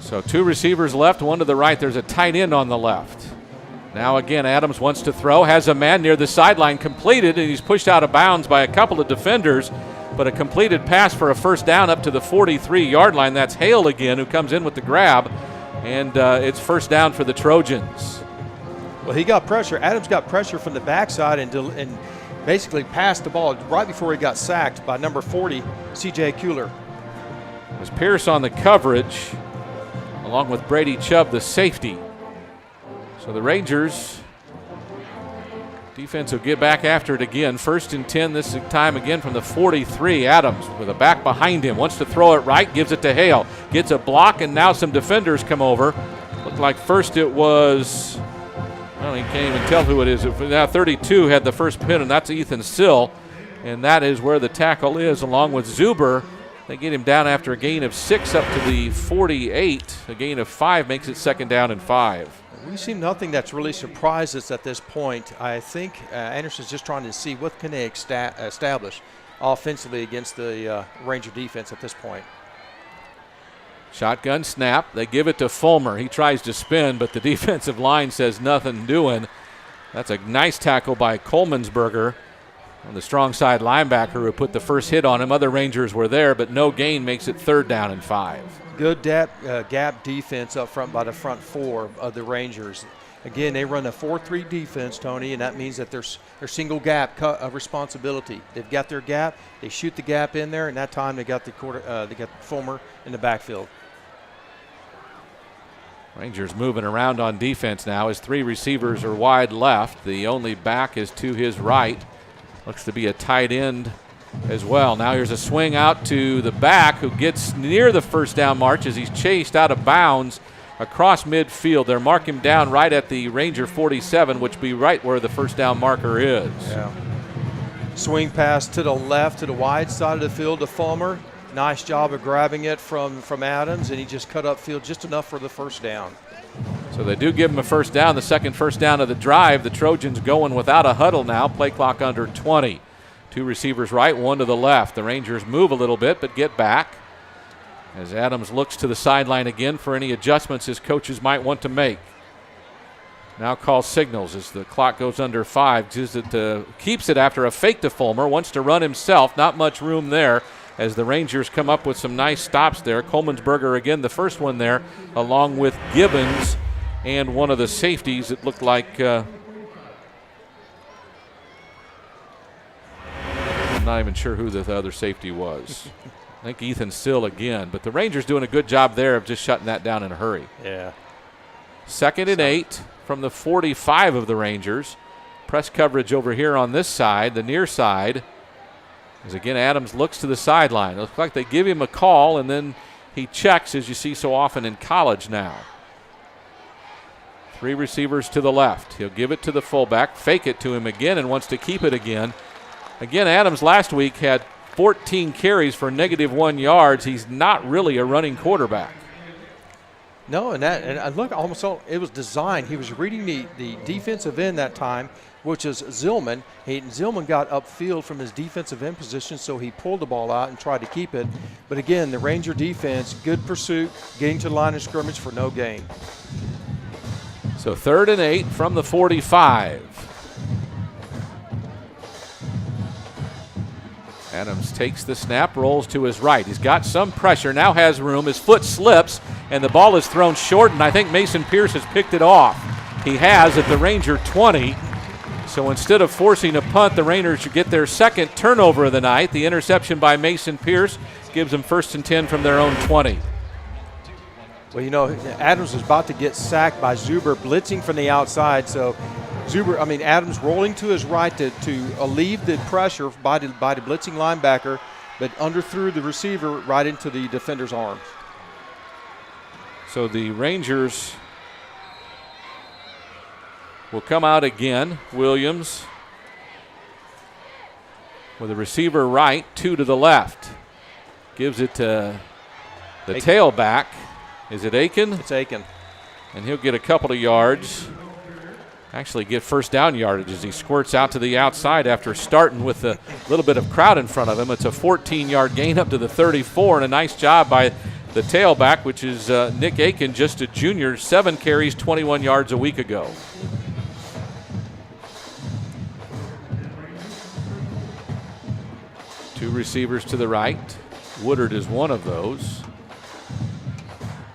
So 2 receivers left, 1 to the right. There's a tight end on the left. Now again, Adams wants to throw, has a man near the sideline, completed, and he's pushed out of bounds by a couple of defenders, but a completed pass for a first down up to the 43-yard line. That's Hale again who comes in with the grab, and it's first down for the Trojans. Well, he got pressure. Adams got pressure from the backside and basically passed the ball right before he got sacked by number 40, C.J. Kuehler. It was Pierce on the coverage, along with Brady Chubb, the safety. So the Rangers defense will get back after it again. 1st and 10 this time again from the 43. Adams with a back behind him. Wants to throw it right, gives it to Hale. Gets a block, and now some defenders come over. Looked like first it was, well, you can't even tell who it is. Now 32 had the first pin, and that's Ethan Sill. And that is where the tackle is, along with Zuber. They get him down after a gain of 6 up to the 48. A gain of 5 makes it 2nd down and 5. We've seen nothing that's really surprised us at this point. I think Anderson's just trying to see what can they establish offensively against the Ranger defense at this point. Shotgun snap. They give it to Fulmer. He tries to spin, but the defensive line says nothing doing. That's a nice tackle by Coleman'sberger on the strong side linebacker who put the first hit on him. Other Rangers were there, but no gain makes it 3rd down and 5. Good gap defense up front by the front 4 of the Rangers. Again, they run a 4-3 defense, Tony, and that means that there's single gap responsibility. They've got their gap, they shoot the gap in there, and that time they got the Fulmer in the backfield. Rangers moving around on defense now as 3 receivers are wide left. The only back is to his right. Looks to be a tight end as well. Now here's a swing out to the back who gets near the first down march as he's chased out of bounds across midfield. They're marking him down right at the Ranger 47, which would be right where the first down marker is. Yeah. Swing pass to the left, to the wide side of the field to Fulmer. Nice job of grabbing it from Adams, and he just cut upfield just enough for the first down. So they do give him a first down, the 2nd first down of the drive. The Trojans going without a huddle now, play clock under 20. 2 receivers right, 1 to the left. The Rangers move a little bit but get back as Adams looks to the sideline again for any adjustments his coaches might want to make. Now calls signals as the clock goes under 5. Keeps it after a fake to Fulmer. Wants to run himself. Not much room there as the Rangers come up with some nice stops there. Coleman'sberger again, the first one there, along with Gibbons and one of the safeties. It looked like I'm not even sure who the other safety was. I think Ethan Sill again, but the Rangers doing a good job there of just shutting that down in a hurry. Yeah. 2nd and 8 from the 45 of the Rangers. Press coverage over here on this side, the near side. As again, Adams looks to the sideline. It looks like they give him a call and then he checks, as you see so often in college now. 3 receivers to the left. He'll give it to the fullback, fake it to him again, and wants to keep it again. Again, Adams last week had 14 carries for -1 yards. He's not really a running quarterback. No, and look, almost all, it was designed. He was reading the defensive end that time, which is Zillman. Zillman got upfield from his defensive end position, so he pulled the ball out and tried to keep it. But again, the Ranger defense, good pursuit, getting to the line of scrimmage for no gain. So 3rd and 8 from the 45. Adams takes the snap, rolls to his right. He's got some pressure, now has room. His foot slips, and the ball is thrown short, and I think Mason Pierce has picked it off. He has at the Ranger 20. So instead of forcing a punt, the Rangers should get their 2nd turnover of the night. The interception by Mason Pierce gives them 1st and 10 from their own 20. Well, you know, Adams was about to get sacked by Zuber blitzing from the outside, so Adams rolling to his right to alleviate the pressure by the blitzing linebacker, but underthrew the receiver right into the defender's arms. So the Rangers will come out again. Williams with a receiver right, 2 to the left. Gives it to the tailback. Is it Aiken? It's Aiken. And he'll get a couple of yards. Actually get first down yardage as he squirts out to the outside after starting with a little bit of crowd in front of him. It's a 14-yard gain up to the 34, and a nice job by the tailback, which is Nick Aiken, just a junior, 7 carries, 21 yards a week ago. Two receivers to the right. Woodard is one of those.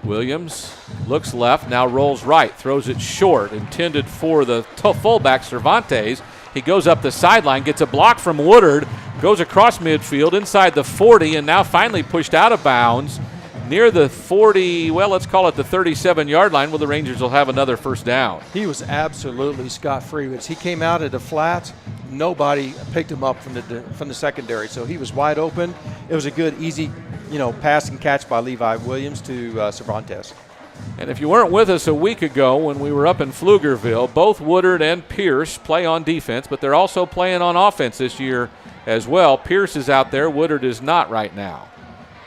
Williams looks left, now rolls right, throws it short, intended for the fullback Cervantes. He goes up the sideline, gets a block from Woodard, goes across midfield inside the 40, and now finally pushed out of bounds near the 40, well, let's call it the 37-yard line, where the Rangers will have another first down. He was absolutely scot-free. As he came out of the flats, nobody picked him up from the secondary, so he was wide open. It was a good, easy, pass and catch by Levi Williams to Cervantes. And if you weren't with us a week ago when we were up in Pflugerville, both Woodard and Pierce play on defense, but they're also playing on offense this year as well. Pierce is out there. Woodard is not right now.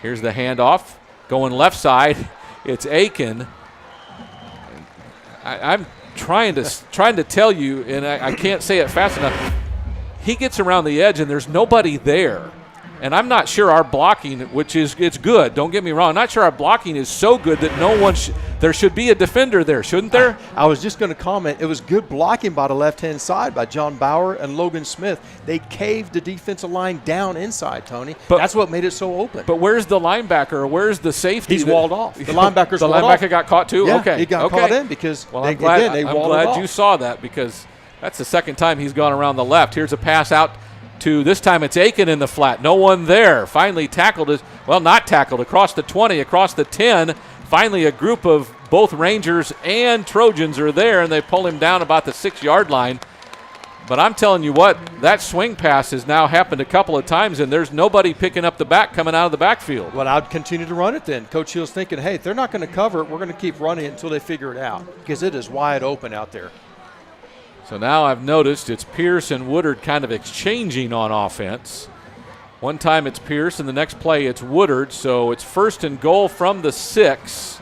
Here's the handoff. Going left side, it's Aiken. I'm trying to tell you, and I can't say it fast enough. He gets around the edge, and there's nobody there. And I'm not sure our blocking, it's good, don't get me wrong. I'm not sure our blocking is so good that there should be a defender there, shouldn't there? I was just going to comment, it was good blocking by the left-hand side by John Bauer and Logan Smith. They caved the defensive line down inside, Tony. That's what made it so open. But where's the linebacker, or where's the safety? He's walled off. The linebacker's walled off. The linebacker got caught too? Yeah, okay. He got caught in because I'm glad they walled it off. you saw that, because that's the second time he's gone around the left. Here's a pass out to, this time it's Aiken in the flat. No one there. Finally tackled, not tackled, across the 20, across the 10. Finally a group of both Rangers and Trojans are there, and they pull him down about the 6-yard line. But I'm telling you what, that swing pass has now happened a couple of times, and there's nobody picking up the back coming out of the backfield. Well, I'd continue to run it then. Coach Hill's thinking, hey, if they're not going to cover it, we're going to keep running it until they figure it out, because it is wide open out there. So now I've noticed it's Pierce and Woodard kind of exchanging on offense. One time it's Pierce, and the next play it's Woodard. So it's 1st and goal from the 6.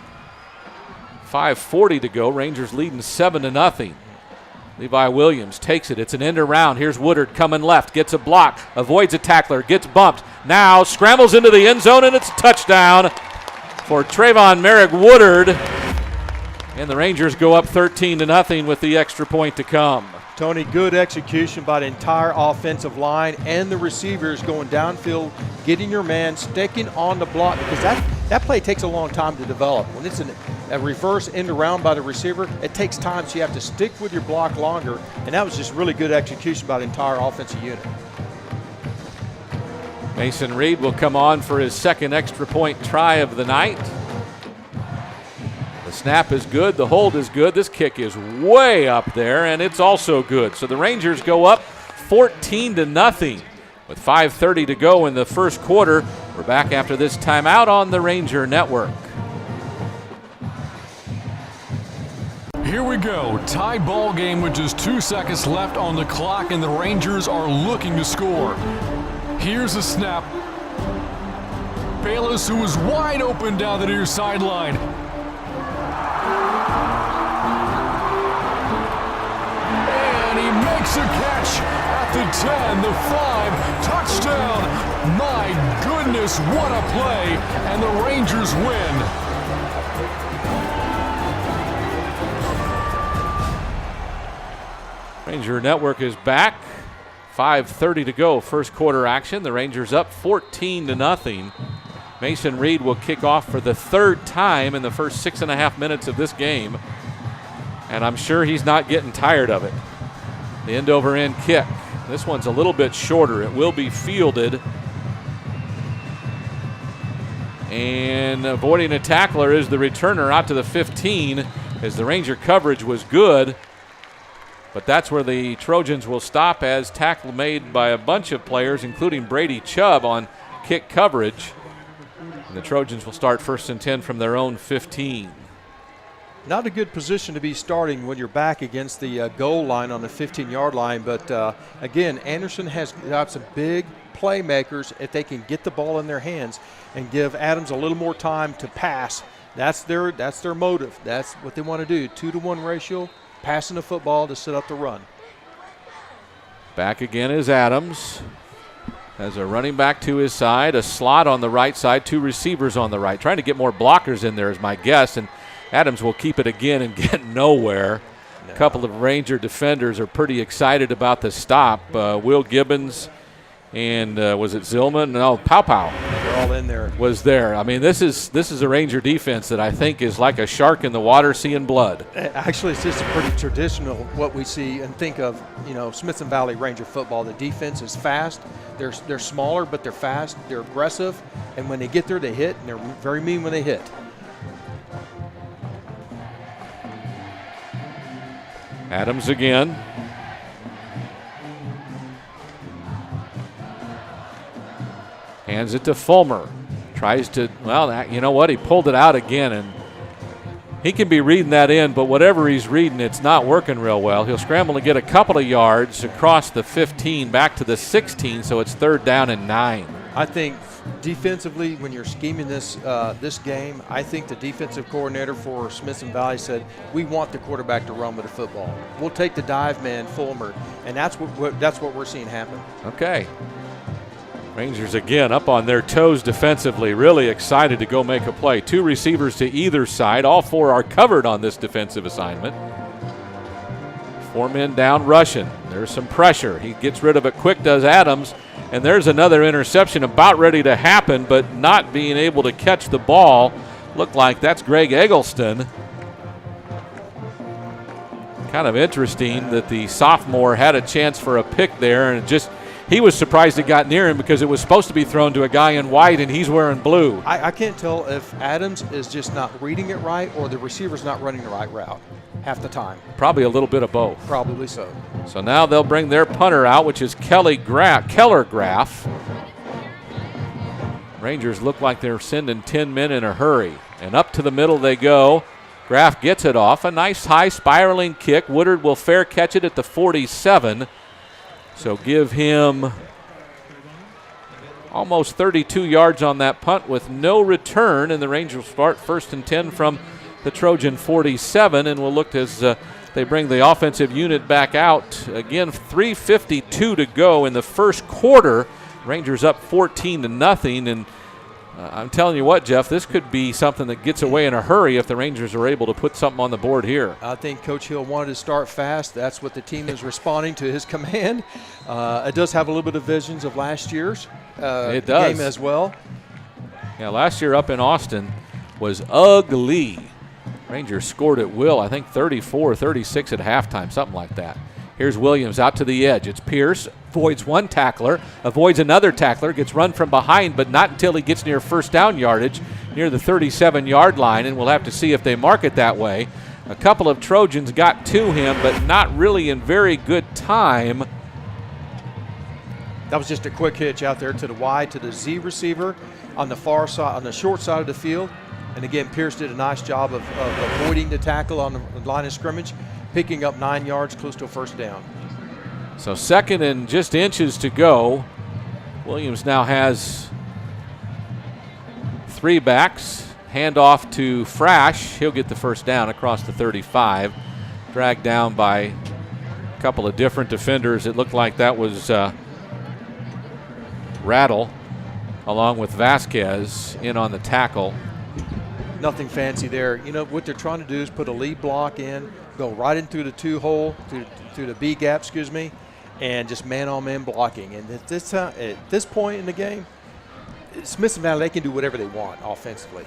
5:40 to go. Rangers leading 7-0. Levi Williams takes it. It's an end around. Here's Woodard coming left. Gets a block. Avoids a tackler. Gets bumped. Now scrambles into the end zone, and it's a touchdown for Trayvon Merrick Woodard. And the Rangers go up 13-0 with the extra point to come. Tony, good execution by the entire offensive line and the receivers going downfield, getting your man, sticking on the block, because that play takes a long time to develop. When it's a reverse end around by the receiver, it takes time, so you have to stick with your block longer, and that was just really good execution by the entire offensive unit. Mason Reed will come on for his second extra point try of the night. Snap is good. The hold is good. This kick is way up there, and it's also good. So the Rangers go up 14-0 with 5:30 to go in the first quarter. We're back after this timeout on the Ranger Network. Here we go. Tie ball game with just 2 seconds left on the clock, and the Rangers are looking to score. Here's a snap. Bayless, who was wide open down the near sideline. Makes a catch at the 10, the 5, touchdown. My goodness, what a play, and the Rangers win. Ranger Network is back. 5:30 to go, first quarter action. The Rangers up 14-0. Mason Reed will kick off for the third time in the first 6.5 minutes of this game, and I'm sure he's not getting tired of it. The end-over-end kick. This one's a little bit shorter. It will be fielded. And avoiding a tackler is the returner out to the 15, as the Ranger coverage was good. But that's where the Trojans will stop, as tackle made by a bunch of players, including Brady Chubb on kick coverage. And the Trojans will start 1st and 10 from their own 15. Not a good position to be starting when you're back against the goal line on the 15-yard line. But, again, Anderson has got some big playmakers. If they can get the ball in their hands and give Adams a little more time to pass, that's their motive. That's what they want to do, 2-to-1 ratio, passing the football to set up the run. Back again is Adams. Has a running back to his side, a slot on the right side, 2 receivers on the right. Trying to get more blockers in there is my guess, and Adams will keep it again and get nowhere. A couple of Ranger defenders are pretty excited about the stop. Will Gibbons and was it Zillman? No, Pow Pow. They're all in there. Was there. I mean, this is a Ranger defense that I think is like a shark in the water seeing blood. Actually, it's just a pretty traditional what we see and think of, Smithson Valley Ranger football. The defense is fast. They're smaller, but they're fast. They're aggressive, and when they get there, they hit, and they're very mean when they hit. Adams again. Hands it to Fulmer. Tries to, you know what? He pulled it out again, and he can be reading that in, but whatever he's reading, it's not working real well. He'll scramble to get a couple of yards across the 15, back to the 16, so it's 3rd down and 9. I think defensively, when you're scheming this game, I think the defensive coordinator for Smithson Valley said, we want the quarterback to run with the football. We'll take the dive man, Fulmer, and that's what we're seeing happen. Okay. Rangers again up on their toes defensively, really excited to go make a play. 2 receivers to either side. All 4 are covered on this defensive assignment. 4 men down rushing. There's some pressure. He gets rid of it quick, does Adams. And there's another interception about ready to happen, but not being able to catch the ball. Looked like that's Greg Eggleston. Kind of interesting that the sophomore had a chance for a pick there, and he was surprised it got near him because it was supposed to be thrown to a guy in white, and he's wearing blue. I can't tell if Adams is just not reading it right or the receiver's not running the right route half the time. Probably a little bit of both. Probably so. So now they'll bring their punter out, which is Keller Graff. Rangers look like they're sending 10 men in a hurry. And up to the middle they go. Graff gets it off. A nice high spiraling kick. Woodard will fair catch it at the 47. So give him almost 32 yards on that punt with no return, and the Rangers start 1st and 10 from the Trojan 47, and we'll look as they bring the offensive unit back out. Again, 3:52 to go in the first quarter. Rangers up 14-0, and I'm telling you what, Jeff, this could be something that gets away in a hurry if the Rangers are able to put something on the board here. I think Coach Hill wanted to start fast. That's what the team is responding to his command. It does have a little bit of visions of last year's game as well. Yeah, last year up in Austin was ugly. Rangers scored at will, I think 34-36 at halftime, something like that. Here's Williams out to the edge. It's Pierce, avoids one tackler, avoids another tackler, gets run from behind, but not until he gets near 1st down yardage, near the 37-yard line, and we'll have to see if they mark it that way. A couple of Trojans got to him, but not really in very good time. That was just a quick hitch out there to the Y, to the Z receiver on the far side, on the short side of the field. And again, Pierce did a nice job of avoiding the tackle on the line of scrimmage, picking up 9 yards, close to a 1st down. So 2nd and just inches to go. Williams now has 3 backs. Hand off to Frash. He'll get the 1st down across the 35. Dragged down by a couple of different defenders. It looked like that was Rattle along with Vasquez in on the tackle. Nothing fancy there. What they're trying to do is put a lead block in, go right in through the 2-hole, through the B gap, and just man-on-man blocking. And at this point in the game, Smithson Valley, they can do whatever they want offensively.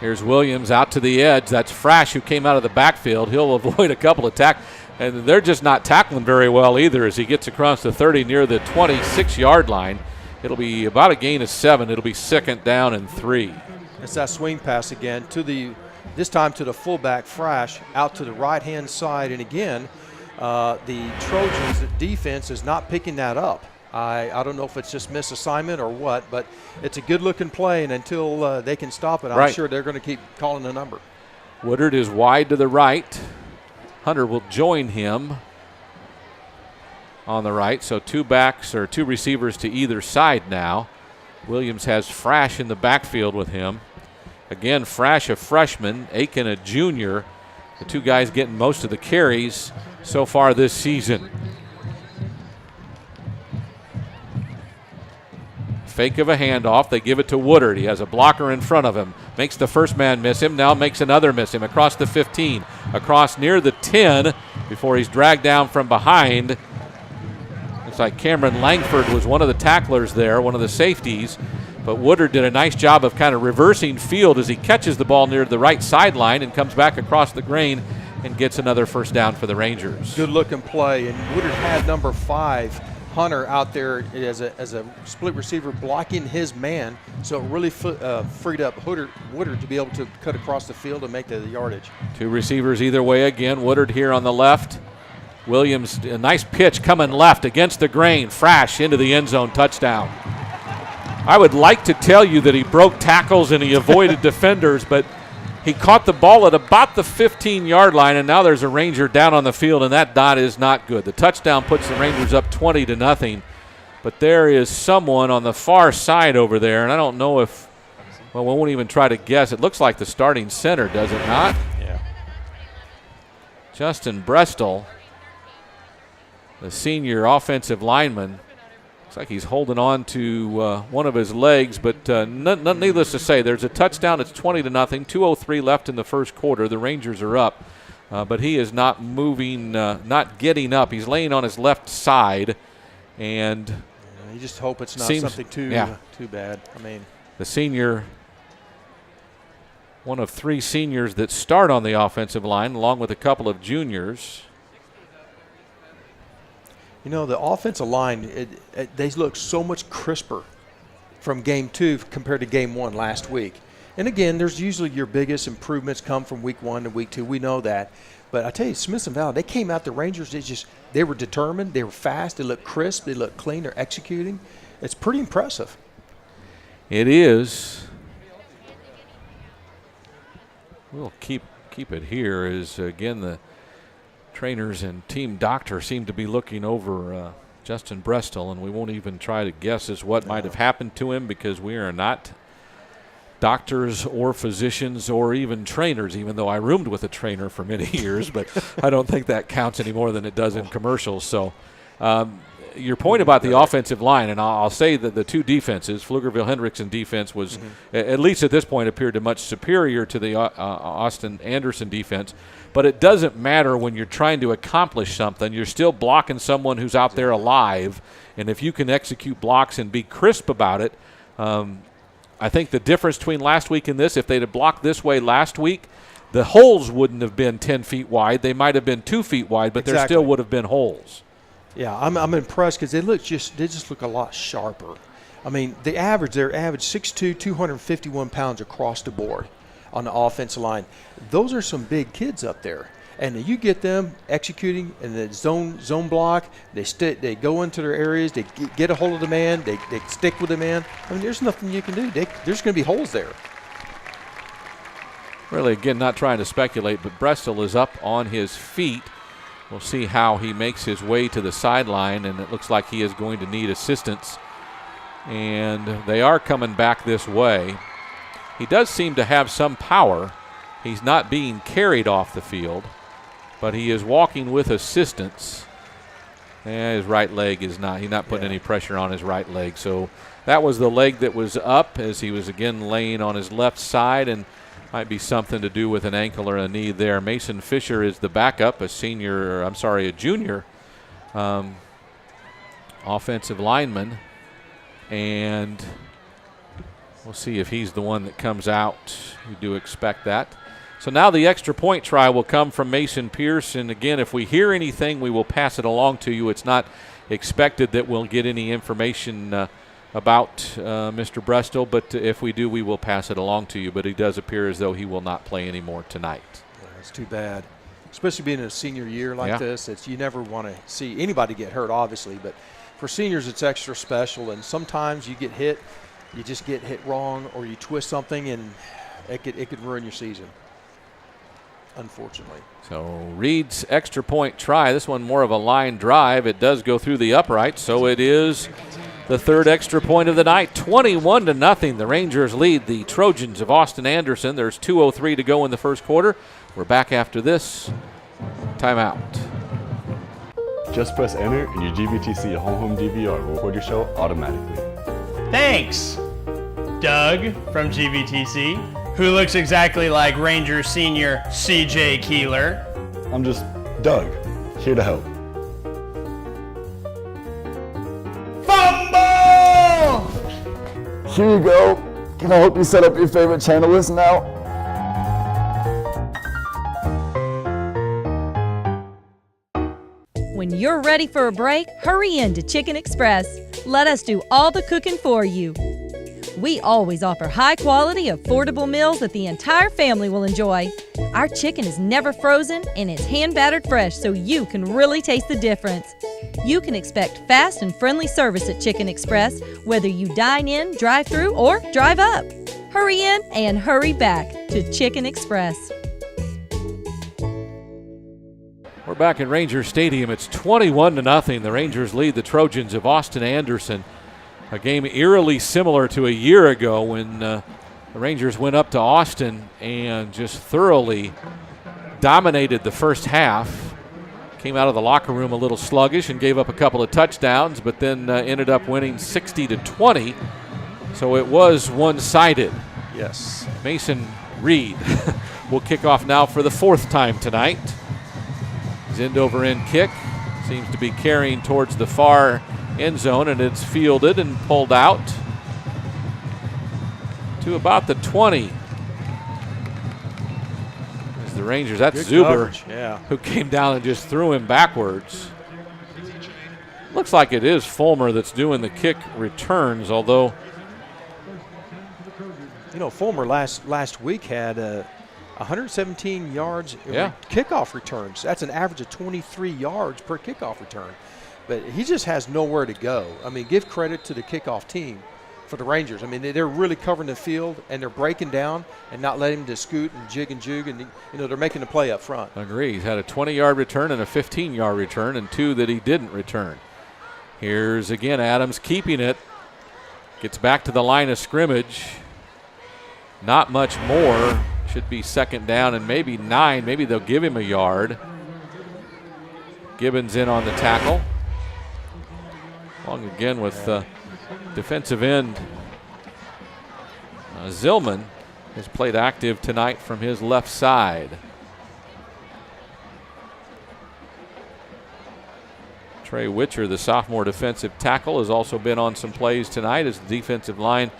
Here's Williams out to the edge. That's Frash who came out of the backfield. He'll avoid a couple of tackles. And they're just not tackling very well either as he gets across the 30 near the 26-yard line. It'll be about a gain of 7. It'll be 2nd down and 3. It's that swing pass again this time to the fullback Frash out to the right-hand side. And again, the Trojans defense is not picking that up. I don't know if it's just misassignment or what, but it's a good-looking play, and until they can stop it, I'm sure they're going to keep calling the number. Woodard is wide to the right. Hunter will join him on the right, so 2 backs or 2 receivers to either side now. Williams has Frash in the backfield with him. Again, Frash a freshman, Aiken a junior. The 2 guys getting most of the carries. so far this season. Fake of a handoff. They give it to Woodard. He has a blocker in front of him. Makes the first man miss him. Now makes another miss him. Across the 15. Across near the 10 before he's dragged down from behind. Looks like Cameron Langford was one of the tacklers there, one of the safeties. But Woodard did a nice job of kind of reversing field as he catches the ball near the right sideline and comes back across the grain and gets another first down for the Rangers. Good looking play. And Woodard had number 5. Hunter out there as a split receiver blocking his man, so it really freed up Woodard to be able to cut across the field and make the yardage. 2 receivers either way again. Woodard here on the left. Williams, a nice pitch coming left against the grain. Frash into the end zone, touchdown. I would like to tell you that he broke tackles and he avoided defenders, but he caught the ball at about the 15-yard line, and now there's a Ranger down on the field, and that dot is not good. The touchdown puts the Rangers up 20-0, but there is someone on the far side over there, and I don't know if, well, we won't even try to guess. It looks like the starting center, does it not? Yeah. Justin Brestel, the senior offensive lineman. Looks like he's holding on to one of his legs, but needless to say, there's a touchdown. It's 20-0, 2:03 left in the first quarter. The Rangers are up, but he is not moving, not getting up. He's laying on his left side, and you just hope it's not something too bad. I mean, the senior, one of 3 seniors that start on the offensive line, along with a couple of juniors. You know, the offensive line, they look so much crisper from game 2 compared to game 1 last week. And again, there's usually your biggest improvements come from week 1 to week 2. We know that. But I tell you, Smithson Valley, they came out, the Rangers, they were determined, they were fast, they looked crisp, they looked clean, they're executing. It's pretty impressive. It is. We'll keep it here as, again, the trainers and team doctor seem to be looking over Justin Brestel, and we won't even try to guess as what might have happened to him because we are not doctors or physicians or even trainers, even though I roomed with a trainer for many years, but I don't think that counts any more than it does in commercials. So your point about the offensive line, and I'll say that the 2 defenses, Pflugerville-Hendrickson defense was, at least at this point, appeared to much superior to the Austin Anderson defense. But it doesn't matter when you're trying to accomplish something. You're still blocking someone who's out there alive. And if you can execute blocks and be crisp about it, I think the difference between last week and this, if they'd have blocked this way last week, the holes wouldn't have been 10 feet wide. They might have been 2 feet wide, but there still would have been holes. Yeah, I'm impressed because they just look a lot sharper. I mean, they're average 6'2", 251 pounds across the board on the offensive line. Those are some big kids up there. And you get them executing in the zone block, they go into their areas, they get a hold of the man, they stick with the man. I mean, there's nothing you can do. There's going to be holes there. Really, again, not trying to speculate, but Brestel is up on his feet. We'll see how he makes his way to the sideline, and it looks like he is going to need assistance. And they are coming back this way. He does seem to have some power. He's not being carried off the field, but he is walking with assistance. And his right leg is not. He's not putting any pressure on his right leg. So that was the leg that was up as he was again laying on his left side, and might be something to do with an ankle or a knee there. Mason Fisher is the backup, a junior offensive lineman, and we'll see if he's the one that comes out. We do expect that. So now the extra point try will come from Mason Pierce. And again, if we hear anything, we will pass it along to you. It's not expected that we'll get any information about Mr. Brestel, but if we do, we will pass it along to you. But it does appear as though he will not play anymore tonight. Yeah, that's too bad, especially being in a senior year like this. You never want to see anybody get hurt, obviously, but for seniors, it's extra special. And sometimes you get hit. You just get hit wrong, or you twist something, and it could ruin your season, unfortunately. So Reed's extra point try, this one more of a line drive. It does go through the upright, so it is the third extra point of the night. 21-0. The Rangers lead the Trojans of Austin Anderson. There's 2:03 to go in the first quarter. We're back after this timeout. Just press enter and your GVTC home DVR will record your show automatically. Thanks, Doug from GVTC, who looks exactly like Ranger Senior CJ Keeler. I'm just Doug, here to help. Fumble! Here you go. Can I help you set up your favorite channel list now? When you're ready for a break, hurry in to Chicken Express. Let us do all the cooking for you. We always offer high-quality, affordable meals that the entire family will enjoy. Our chicken is never frozen and it's hand-battered fresh so you can really taste the difference. You can expect fast and friendly service at Chicken Express, whether you dine in, drive through, or drive up. Hurry in and hurry back to Chicken Express. We're back at Rangers Stadium. It's 21-0. The Rangers lead the Trojans of Austin Anderson. A game eerily similar to a year ago when the Rangers went up to Austin and just thoroughly dominated the first half. Came out of the locker room a little sluggish and gave up a couple of touchdowns, but then ended up winning 60-20. So it was one-sided. Yes. Mason Reed will kick off now for the fourth time tonight. His end-over-end kick seems to be carrying towards the far end zone, and it's fielded and pulled out to about the 20. As the Rangers, that's Good Zuber, yeah, who came down and just threw him backwards. Looks like it is Fulmer that's doing the kick returns, although. You know, Fulmer last week had 117 yards Yeah. kickoff returns. That's an average of 23 yards per kickoff return. But he just has nowhere to go. I mean, give credit to the kickoff team for the Rangers. I mean, they're really covering the field, and they're breaking down and not letting him to scoot and jig and jug, and, you know, they're making the play up front. Agree. He's had a 20-yard return and a 15-yard return and two that he didn't return. Here's again Adams keeping it. Gets back to the line of scrimmage. Not much more. Should be second down and maybe 9. Maybe they'll give him a yard. Gibbons in on the tackle. Along again with defensive end Zillman has played active tonight from his left side. Trey Witcher, the sophomore defensive tackle, has also been on some plays tonight as the defensive line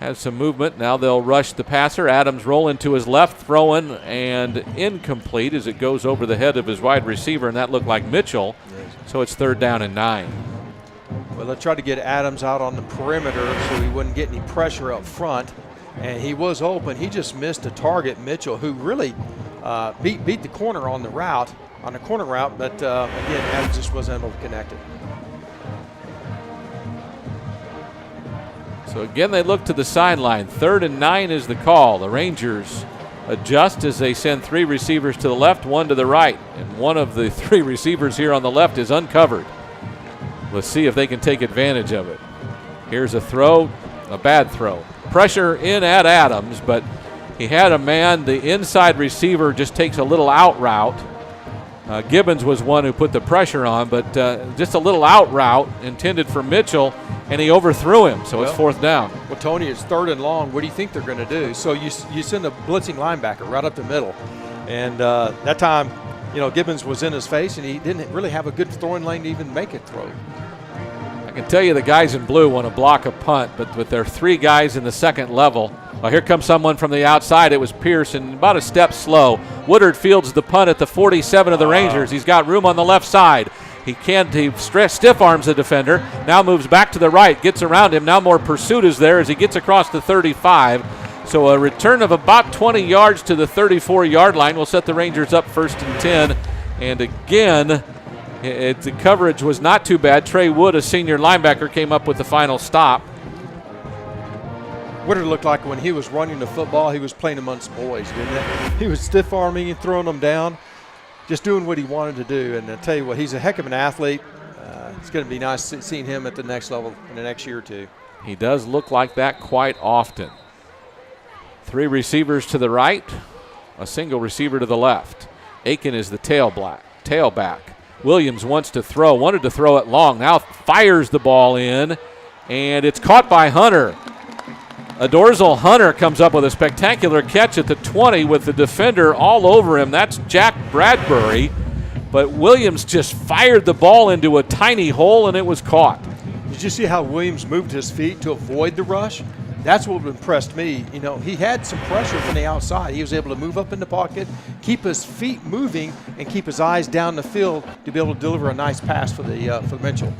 has some movement. Now they'll rush the passer. Adams rolling to his left, throwing, and incomplete as it goes over the head of his wide receiver, and that looked like Mitchell. So it's 3rd down and 9. Well, they tried to get Adams out on the perimeter so he wouldn't get any pressure up front, and he was open. He just missed a target, Mitchell, who really beat the corner on the route, but again, Adams just wasn't able to connect it. So again, they look to the sideline. 3rd and 9 is the call. The Rangers adjust as they send 3 receivers to the left, 1 to the right. And one of the 3 receivers here on the left is uncovered. Let's see if they can take advantage of it. Here's a throw, a bad throw. Pressure in at Adams, but he had a man. The inside receiver just takes a little out route. Gibbons was one who put the pressure on, but just a little out route intended for Mitchell, and he overthrew him, so it's 4th down. Well, Tony, it's 3rd and long. What do you think they're going to do? So you send a blitzing linebacker right up the middle, and that time, you know, Gibbons was in his face, and he didn't really have a good throwing lane to even make it throw. I can tell you the guys in blue want to block a punt, but with their 3 guys in the second level, well, here comes someone from the outside. It was Pearson, about a step slow. Woodard fields the punt at the 47 of the Rangers. He's got room on the left side. He stiff arms the defender, now moves back to the right, gets around him. Now more pursuit is there as he gets across the 35. So a return of about 20 yards to the 34-yard line will set the Rangers up 1st and 10. And again, the coverage was not too bad. Trey Wood, a senior linebacker, came up with the final stop. What it looked like when he was running the football, he was playing amongst boys, didn't it? He was stiff-arming and throwing them down, just doing what he wanted to do. And I tell you what, he's a heck of an athlete. It's going to be nice seeing him at the next level in the next year or two. He does look like that quite often. 3 receivers to the right, a single receiver to the left. Aiken is the tailback. Williams wanted to throw it long. Now fires the ball in, and it's caught by Hunter. Adorzal Hunter comes up with a spectacular catch at the 20 with the defender all over him. That's Jack Bradbury. But Williams just fired the ball into a tiny hole, and it was caught. Did you see how Williams moved his feet to avoid the rush? That's what impressed me. You know, he had some pressure from the outside. He was able to move up in the pocket, keep his feet moving, and keep his eyes down the field to be able to deliver a nice pass for Mitchell.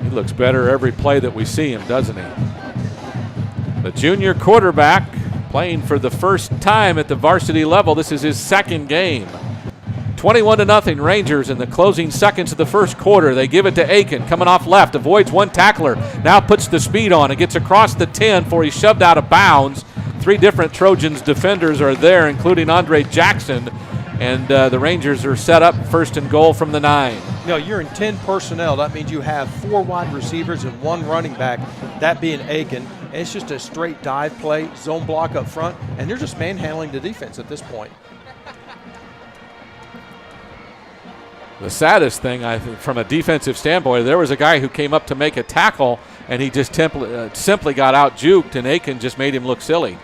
He looks better every play that we see him, doesn't he? The junior quarterback playing for the first time at the varsity level. This is his second game. 21-0 Rangers in the closing seconds of the first quarter. They give it to Aiken, coming off left, avoids one tackler, now puts the speed on and gets across the 10 before he's shoved out of bounds. 3 different Trojans defenders are there, including Andre Jackson, and the Rangers are set up first and goal from the 9. You know, you're in 10 personnel. That means you have 4 wide receivers and 1 running back, that being Aiken. And it's just a straight dive play, zone block up front, and they're just manhandling the defense at this point. The saddest thing, I think, from a defensive standpoint, there was a guy who came up to make a tackle, and he just simply got out-juked, and Aiken just made him look silly.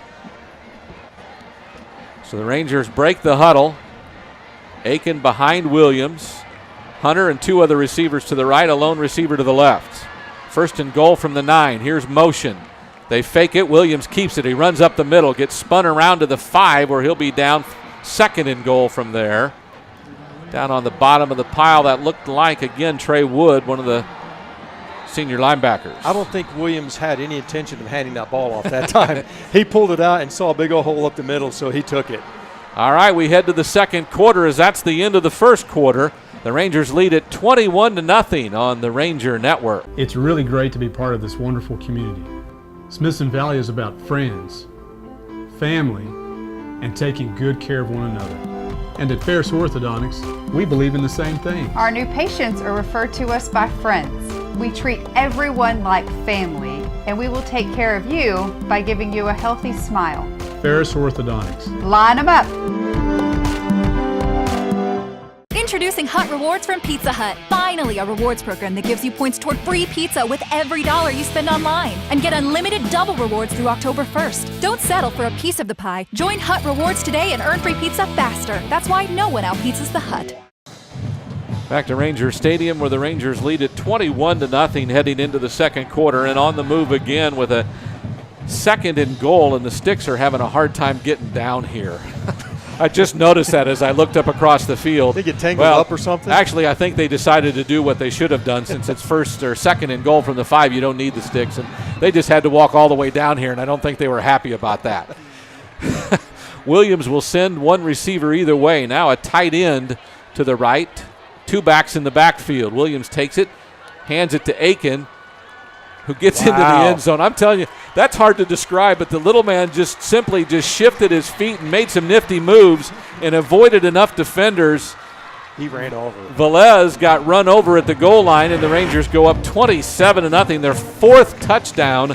So the Rangers break the huddle. Aiken behind Williams. Hunter and 2 other receivers to the right, a lone receiver to the left. First and goal from the 9. Here's motion. They fake it. Williams keeps it. He runs up the middle, gets spun around to the 5, where he'll be down second and goal from there. Down on the bottom of the pile, that looked like, again, Trey Wood, one of the senior linebackers. I don't think Williams had any intention of handing that ball off that time. He pulled it out and saw a big old hole up the middle, so he took it. All right, we head to the second quarter as that's the end of the first quarter. The Rangers lead it 21-0 on the Ranger Network. It's really great to be part of this wonderful community. Smithson Valley is about friends, family, and taking good care of one another. And at Ferris Orthodontics, we believe in the same thing. Our new patients are referred to us by friends. We treat everyone like family, and we will take care of you by giving you a healthy smile. Ferris Orthodontics. Line them up. Introducing Hut Rewards from Pizza Hut. Finally, a rewards program that gives you points toward free pizza with every dollar you spend online. And get unlimited double rewards through October 1st. Don't settle for a piece of the pie. Join Hut Rewards today and earn free pizza faster. That's why no one outpizzas the Hut. Back to Ranger Stadium, where the Rangers lead it 21-0 heading into the second quarter, and on the move again with a second and goal, and the Sticks are having a hard time getting down here. I just noticed that as I looked up across the field. They get tangled up or something? Actually, I think they decided to do what they should have done since it's first or second and goal from the 5. You don't need the Sticks, and they just had to walk all the way down here, and I don't think they were happy about that. Williams will send one receiver either way. Now a tight end to the right, 2 backs in the backfield. Williams takes it, hands it to Aiken, who gets into the end zone. I'm telling you, that's hard to describe, but the little man just simply shifted his feet and made some nifty moves and avoided enough defenders. He ran over. Velez got run over at the goal line, and the Rangers go up 27-0, their 4th touchdown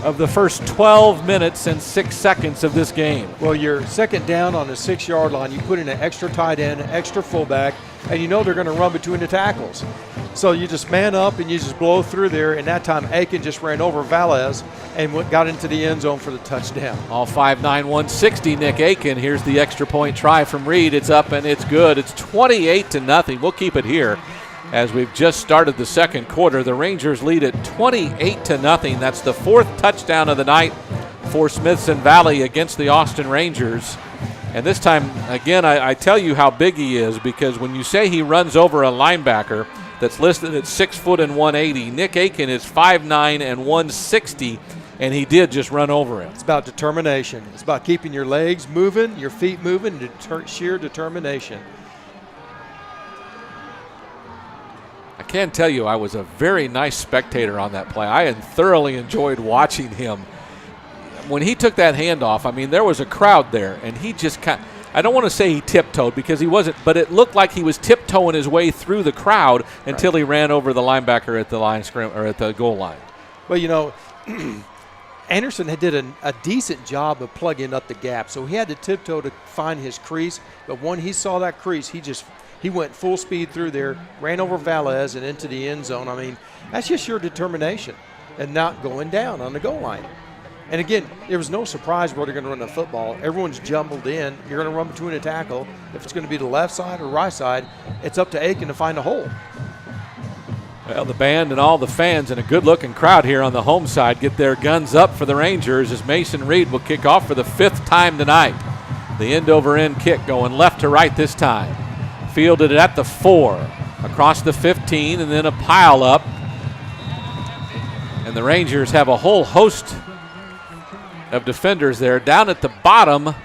of the first 12 minutes and 6 seconds of this game. Well, you're second down on the 6-yard line. You put in an extra tight end, an extra fullback, and you know they're going to run between the tackles. So you just man up and you just blow through there, and that time Aiken just ran over Velez and got into the end zone for the touchdown. All 5'9", 160, Nick Aiken. Here's the extra point try from Reed. It's up and it's good. It's 28-0. We'll keep it here as we've just started the second quarter. The Rangers lead it 28-0. That's the 4th touchdown of the night for Smithson Valley against the Austin Rangers. And this time, again, I tell you how big he is, because when you say he runs over a linebacker that's listed at 6 foot and 180, Nick Aiken is 5'9" and 160, and he did just run over him. It's about determination. It's about keeping your legs moving, your feet moving, sheer determination. I can tell you I was a very nice spectator on that play. I had thoroughly enjoyed watching him. When he took that handoff, I mean, there was a crowd there, and he just I don't want to say he tiptoed because he wasn't, but it looked like he was tiptoeing his way through the crowd until he ran over the linebacker at the line or at the goal line. Well, you know, Anderson did a decent job of plugging up the gap, so he had to tiptoe to find his crease. But when he saw that crease, he He went full speed through there, ran over Valles and into the end zone. I mean, that's just your determination and not going down on the goal line. And again, there was no surprise where they're going to run the football. Everyone's jumbled in. You're going to run between a tackle. If it's going to be the left side or right side, it's up to Aiken to find a hole. Well, the band and all the fans and a good-looking crowd here on the home side get their guns up for the Rangers as Mason Reed will kick off for the 5th time tonight. The end-over-end kick going left to right this time. Fielded it at the 4, across the 15, and then a pile-up. And the Rangers have a whole host of defenders there. Down at the bottom,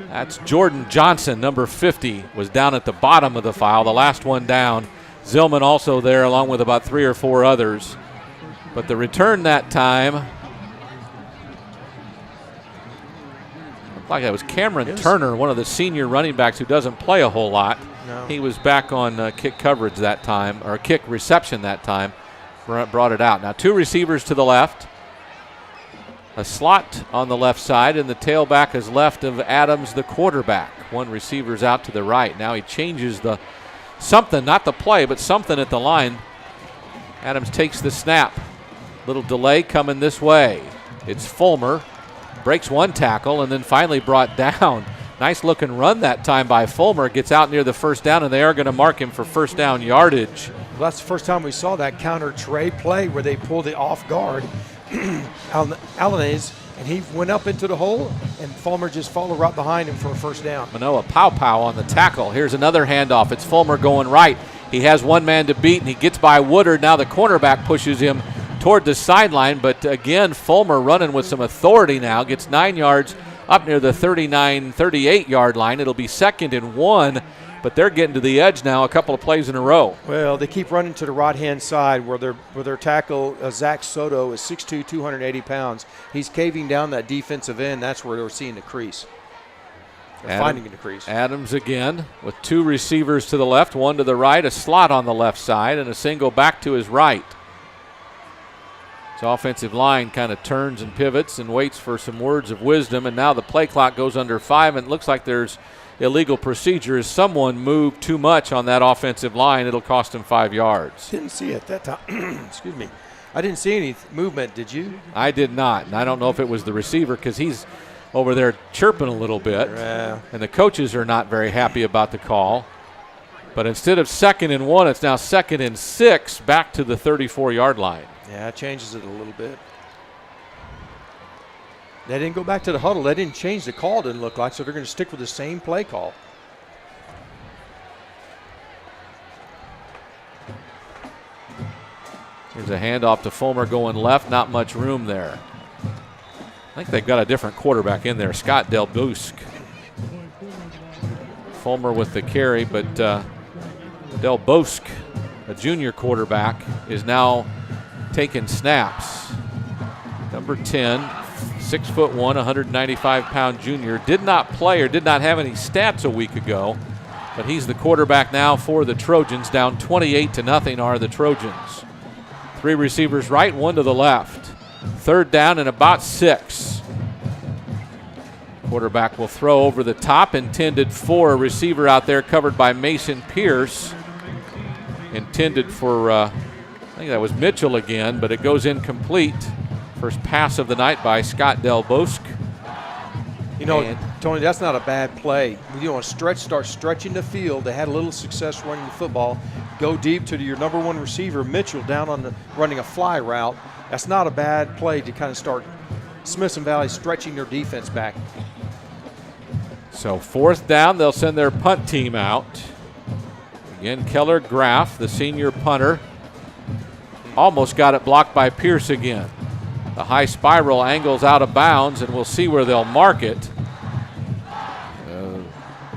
that's Jordan Johnson, number 50, was down at the bottom of the file, the last one down. Zillman also there along with about 3 or 4 others. But the return that time, looked like that was Cameron Turner, one of the senior running backs who doesn't play a whole lot. No. He was back on kick coverage that time, or kick reception that time, brought it out. Now 2 receivers to the left, a slot on the left side, and the tailback is left of Adams, the quarterback. 1 receiver's out to the right. Now he changes the something, not the play, but something at the line. Adams takes the snap. Little delay coming this way. It's Fulmer. Breaks 1 tackle and then finally brought down. Nice looking run that time by Fulmer. Gets out near the first down, and they are going to mark him for first down yardage. Well, that's the first time we saw that counter Trey play where they pulled it off guard. Alanaze, and he went up into the hole, and Fulmer just followed right behind him for a first down. Manoa Pow on the tackle. Here's another handoff. It's Fulmer going right. He has 1 man to beat, and he gets by Woodard. Now the cornerback pushes him toward the sideline, but again, Fulmer running with some authority now. Gets 9 yards up near the 39, 38-yard line. It'll be 2nd and 1, but they're getting to the edge now a couple of plays in a row. Well, they keep running to the right-hand side where their tackle, Zach Soto, is 6'2", 280 pounds. He's caving down that defensive end. That's where they're seeing the crease. They're finding a crease. Adams again with 2 receivers to the left, 1 to the right, a slot on the left side, and a single back to his right. His offensive line kind of turns and pivots and waits for some words of wisdom, and now the play clock goes under 5, and it looks like there's illegal procedure as someone moved too much on that offensive line. It'll cost him 5 yards. Didn't see it that time. Excuse me. I didn't see any movement. Did you? I did not, and I don't know if it was the receiver because he's over there chirping a little bit, and the coaches are not very happy about the call. But instead of 2nd and 1, it's now 2nd and 6 back to the 34-yard line. Yeah, it changes it a little bit. They didn't go back to the huddle. They didn't change the call, didn't look like, so they're going to stick with the same play call. Here's a handoff to Fulmer going left. Not much room there. I think they've got a different quarterback in there, Scott Del Bosque. Fulmer with the carry, but Del Bosque, a junior quarterback, is now taking snaps. Number 10, 6'1", 195-pound junior. Did not play or did not have any stats a week ago, but he's the quarterback now for the Trojans. Down 28-0 are the Trojans. 3 receivers right, 1 to the left. 3rd down and about 6. Quarterback will throw over the top, intended for a receiver out there covered by Mason Pierce. Intended for, I think that was Mitchell again, but it goes incomplete. First pass of the night by Scott Del Bosque. You know, Tony, that's not a bad play. You want to start stretching the field. They had a little success running the football. Go deep to your number 1 receiver, Mitchell, down on running a fly route. That's not a bad play to kind of start Smithson Valley stretching their defense back. So 4th down, they'll send their punt team out. Again, Keller Graff, the senior punter, almost got it blocked by Pierce again. The high spiral angles out of bounds, and we'll see where they'll mark it.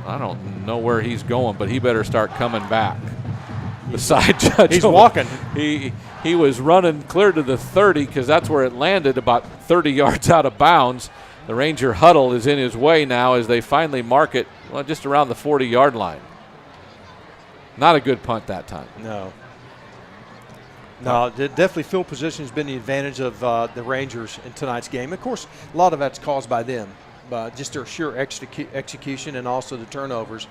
I don't know where he's going, but he better start coming back. The side judge. He's walking. He was running clear to the 30 because that's where it landed, about 30 yards out of bounds. The Ranger huddle is in his way now as they finally mark it, well, just around the 40-yard line. Not a good punt that time. No, definitely field position has been the advantage of the Rangers in tonight's game. Of course, a lot of that's caused by them, but just their sheer execution and also the turnovers.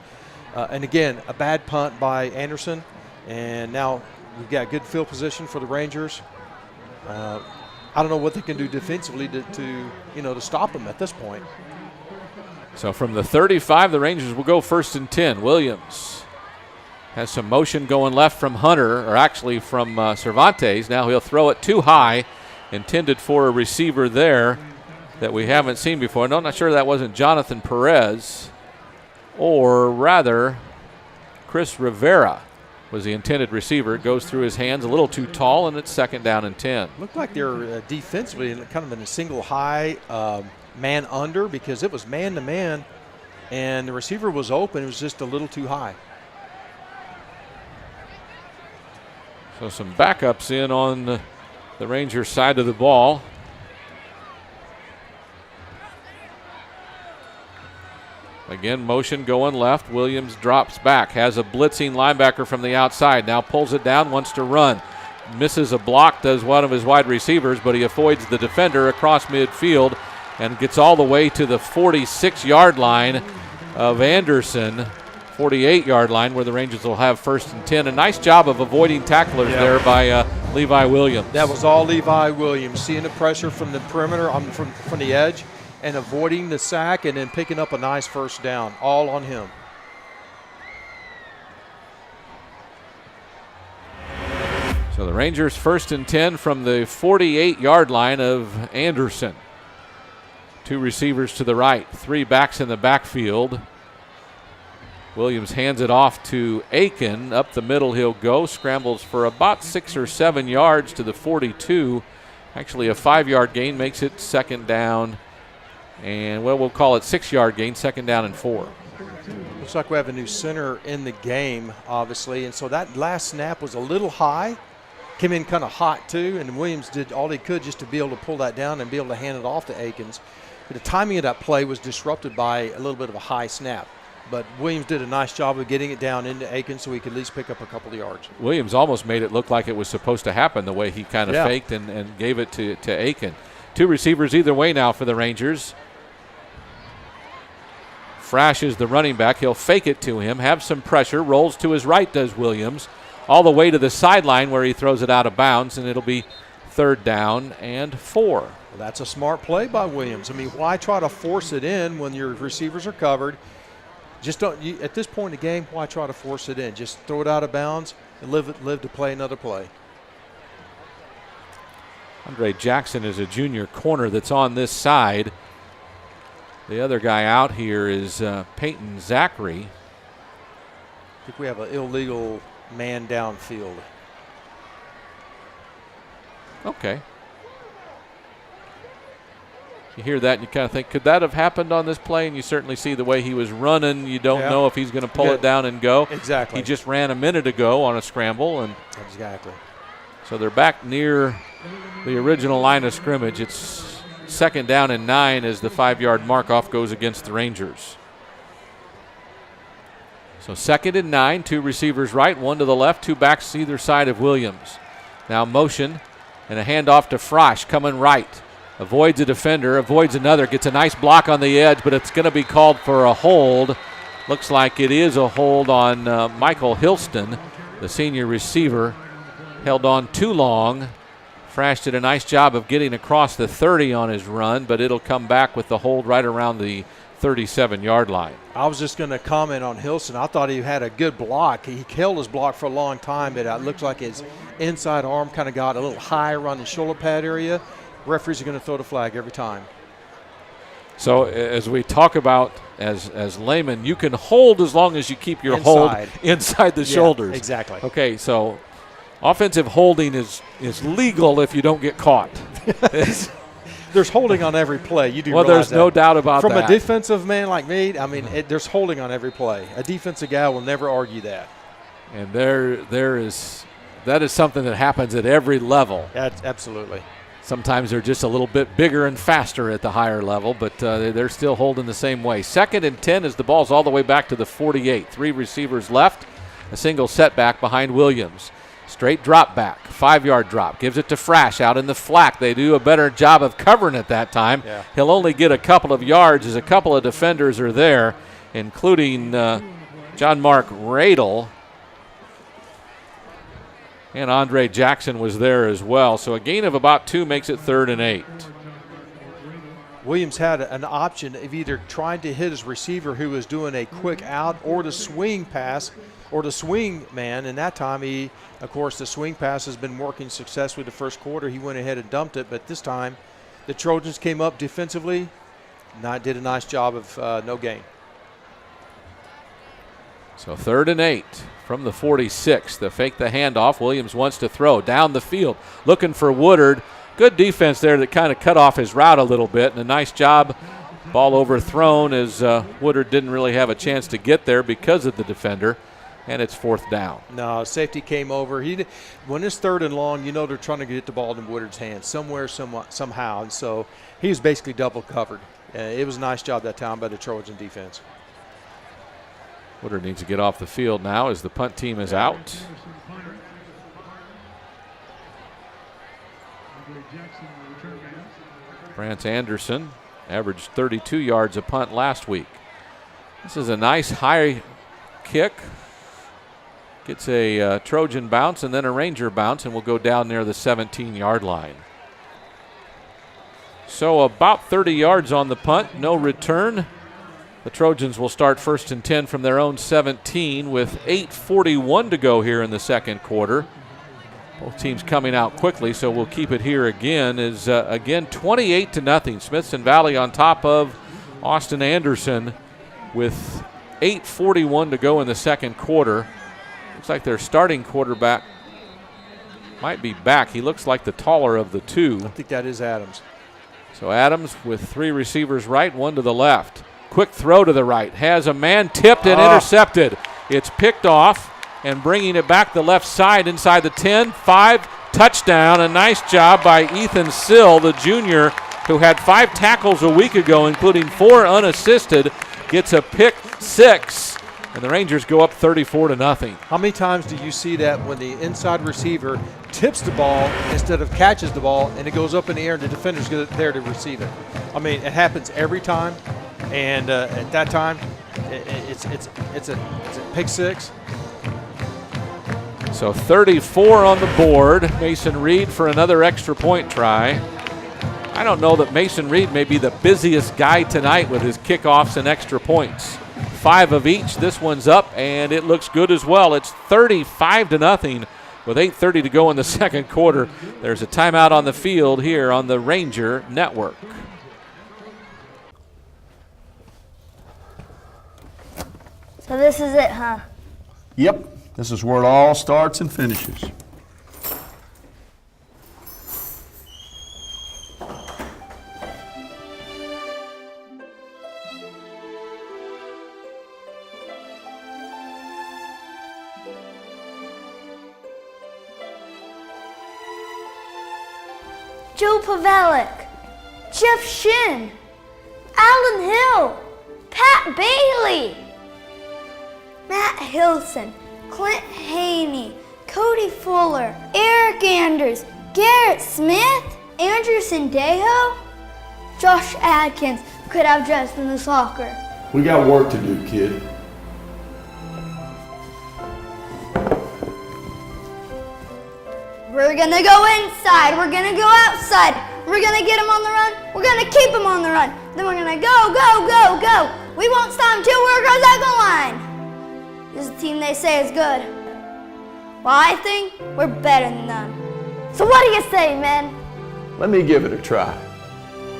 And again, a bad punt by Anderson. And now we've got good field position for the Rangers. I don't know what they can do defensively to stop them at this point. So from the 35, the Rangers will go 1st and 10. Williams has some motion going left from Hunter, or actually from Cervantes. Now he'll throw it too high, intended for a receiver there that we haven't seen before. No, I'm not sure that wasn't Jonathan Perez, or rather Chris Rivera was the intended receiver. It goes through his hands a little too tall, and it's 2nd down and 10. Looked like they're defensively kind of in a single high man under, because it was man to man, and the receiver was open. It was just a little too high. So some backups in on the Rangers side of the ball. Again, motion going left. Williams drops back, has a blitzing linebacker from the outside. Now pulls it down, wants to run. Misses a block, does one of his wide receivers, but he avoids the defender across midfield and gets all the way to the 46-yard line of Anderson. 48-yard line where the Rangers will have 1st and 10. A nice job of avoiding tacklers there by Levi Williams. That was all Levi Williams, seeing the pressure from the perimeter, from the edge, and avoiding the sack, and then picking up a nice 1st down, all on him. So the Rangers 1st and 10 from the 48-yard line of Anderson. 2 receivers to the right, 3 backs in the backfield. Williams hands it off to Aiken. Up the middle he'll go. Scrambles for about 6 or 7 yards to the 42. Actually a 5-yard gain makes it 2nd down. And, well, we'll call it 6-yard gain, 2nd down and 4. Looks like we have a new center in the game, obviously. And so that last snap was a little high. Came in kind of hot, too. And Williams did all he could just to be able to pull that down and be able to hand it off to Aikens. But the timing of that play was disrupted by a little bit of a high snap. But Williams did a nice job of getting it down into Aikens so he could at least pick up a couple of yards. Williams almost made it look like it was supposed to happen the way he kind of faked and gave it to Aiken. 2 receivers either way now for the Rangers. Frash is the running back. He'll fake it to him, have some pressure, rolls to his right, does Williams, all the way to the sideline where he throws it out of bounds, and it'll be 3rd down and 4. Well, that's a smart play by Williams. I mean, why try to force it in when your receivers are covered? Just don't. At this point in the game, why try to force it in? Just throw it out of bounds and live to play another play. Andre Jackson is a junior corner that's on this side. The other guy out here is Peyton Zachary. I think we have an illegal man downfield. Okay. You hear that and you kind of think, could that have happened on this play? And you certainly see the way he was running. You don't know if he's going to pull it down and go. Exactly. He just ran a minute ago on a scramble. And exactly. So they're back near the original line of scrimmage. It's 2nd down and 9 as the 5-yard mark-off goes against the Rangers. So 2nd and 9, 2 receivers right, 1 to the left, 2 backs either side of Williams. Now motion and a handoff to Frash coming right. Avoids a defender, avoids another, gets a nice block on the edge, but it's going to be called for a hold. Looks like it is a hold on Michael Hilston, the senior receiver. Held on too long. Frash did a nice job of getting across the 30 on his run, but it'll come back with the hold right around the 37-yard line. I was just going to comment on Hilston. I thought he had a good block. He held his block for a long time, but it looked like his inside arm kind of got a little high around the shoulder pad area. Referees are going to throw the flag every time. So as we talk about as laymen, you can hold as long as you keep your hold inside the shoulders. Exactly. Okay, so offensive holding is legal if you don't get caught. There's holding on every play. You do. Well, there's no doubt about that. From a defensive man like me, I mean, there's holding on every play. A defensive guy will never argue that. And that is something that happens at every level. Absolutely. Sometimes they're just a little bit bigger and faster at the higher level, but they're still holding the same way. 2nd and 10 as the ball's all the way back to the 48. 3 receivers left, a single setback behind Williams. Straight drop back, 5-yard drop. Gives it to Frash out in the flat. They do a better job of covering it that time. Yeah. He'll only get a couple of yards as a couple of defenders are there, including John Mark Radel. And Andre Jackson was there as well. So a gain of about 2 makes it 3rd and 8. Williams had an option of either trying to hit his receiver who was doing a quick out or the swing pass or the swing man. And that time of course, the swing pass has been working successfully the first quarter. He went ahead and dumped it. But this time the Trojans came up defensively, did a nice job of no gain. So 3rd and 8 from the 46. The fake the handoff. Williams wants to throw down the field, looking for Woodard. Good defense there that kind of cut off his route a little bit, and a nice job. Ball overthrown as Woodard didn't really have a chance to get there because of the defender, and it's 4th down. No, safety came over. When it's 3rd and long, you know they're trying to get the ball in Woodard's hands somewhere, somehow, and so he was basically double covered. It was a nice job that time by the Trojan defense. Woodard needs to get off the field now as the punt team is out. Brant Anderson averaged 32 yards a punt last week. This is a nice high kick. Gets a Trojan bounce and then a Ranger bounce, and will go down near the 17-yard line. So about 30 yards on the punt, no return. The Trojans will start 1st and 10 from their own 17 with 8:41 to go here in the second quarter. Both teams coming out quickly, so we'll keep it here again. Is again 28-0. Smithson Valley on top of Austin Anderson with 8:41 to go in the second quarter. Looks like their starting quarterback might be back. He looks like the taller of the two. I think that is Adams. So Adams with 3 receivers right, 1 to the left. Quick throw to the right. Has a man tipped and intercepted. It's picked off and bringing it back the left side inside the 10. 5, touchdown. A nice job by Ethan Sill, the junior, who had 5 tackles a week ago, including 4 unassisted. Gets a pick 6, and the Rangers go up 34-0. How many times do you see that when the inside receiver tips the ball instead of catches the ball and it goes up in the air and the defender's there to receive it? I mean, it happens every time. And at that time, it's a pick 6. So 34 on the board. Mason Reed for another extra point try. I don't know that Mason Reed may be the busiest guy tonight with his kickoffs and extra points. 5 of each. This one's up, and it looks good as well. It's 35-0 with 8:30 to go in the second quarter. There's a timeout on the field here on the Ranger Network. So this is it, huh? Yep, this is where it all starts and finishes. Joe Pavelek, Jeff Shin, Alan Hill, Pat Bailey, Matt Hilson, Clint Haney, Cody Fuller, Eric Anders, Garrett Smith, Andrew Sendejo, Josh Adkins could have dressed in the soccer. We got work to do, kid. We're gonna go inside, we're gonna go outside, we're gonna get him on the run, we're gonna keep him on the run, then we're gonna go, go, go, go. We won't stop until we're across that goal line. This is a team they say is good. Well, I think we're better than them. So what do you say, man? Let me give it a try.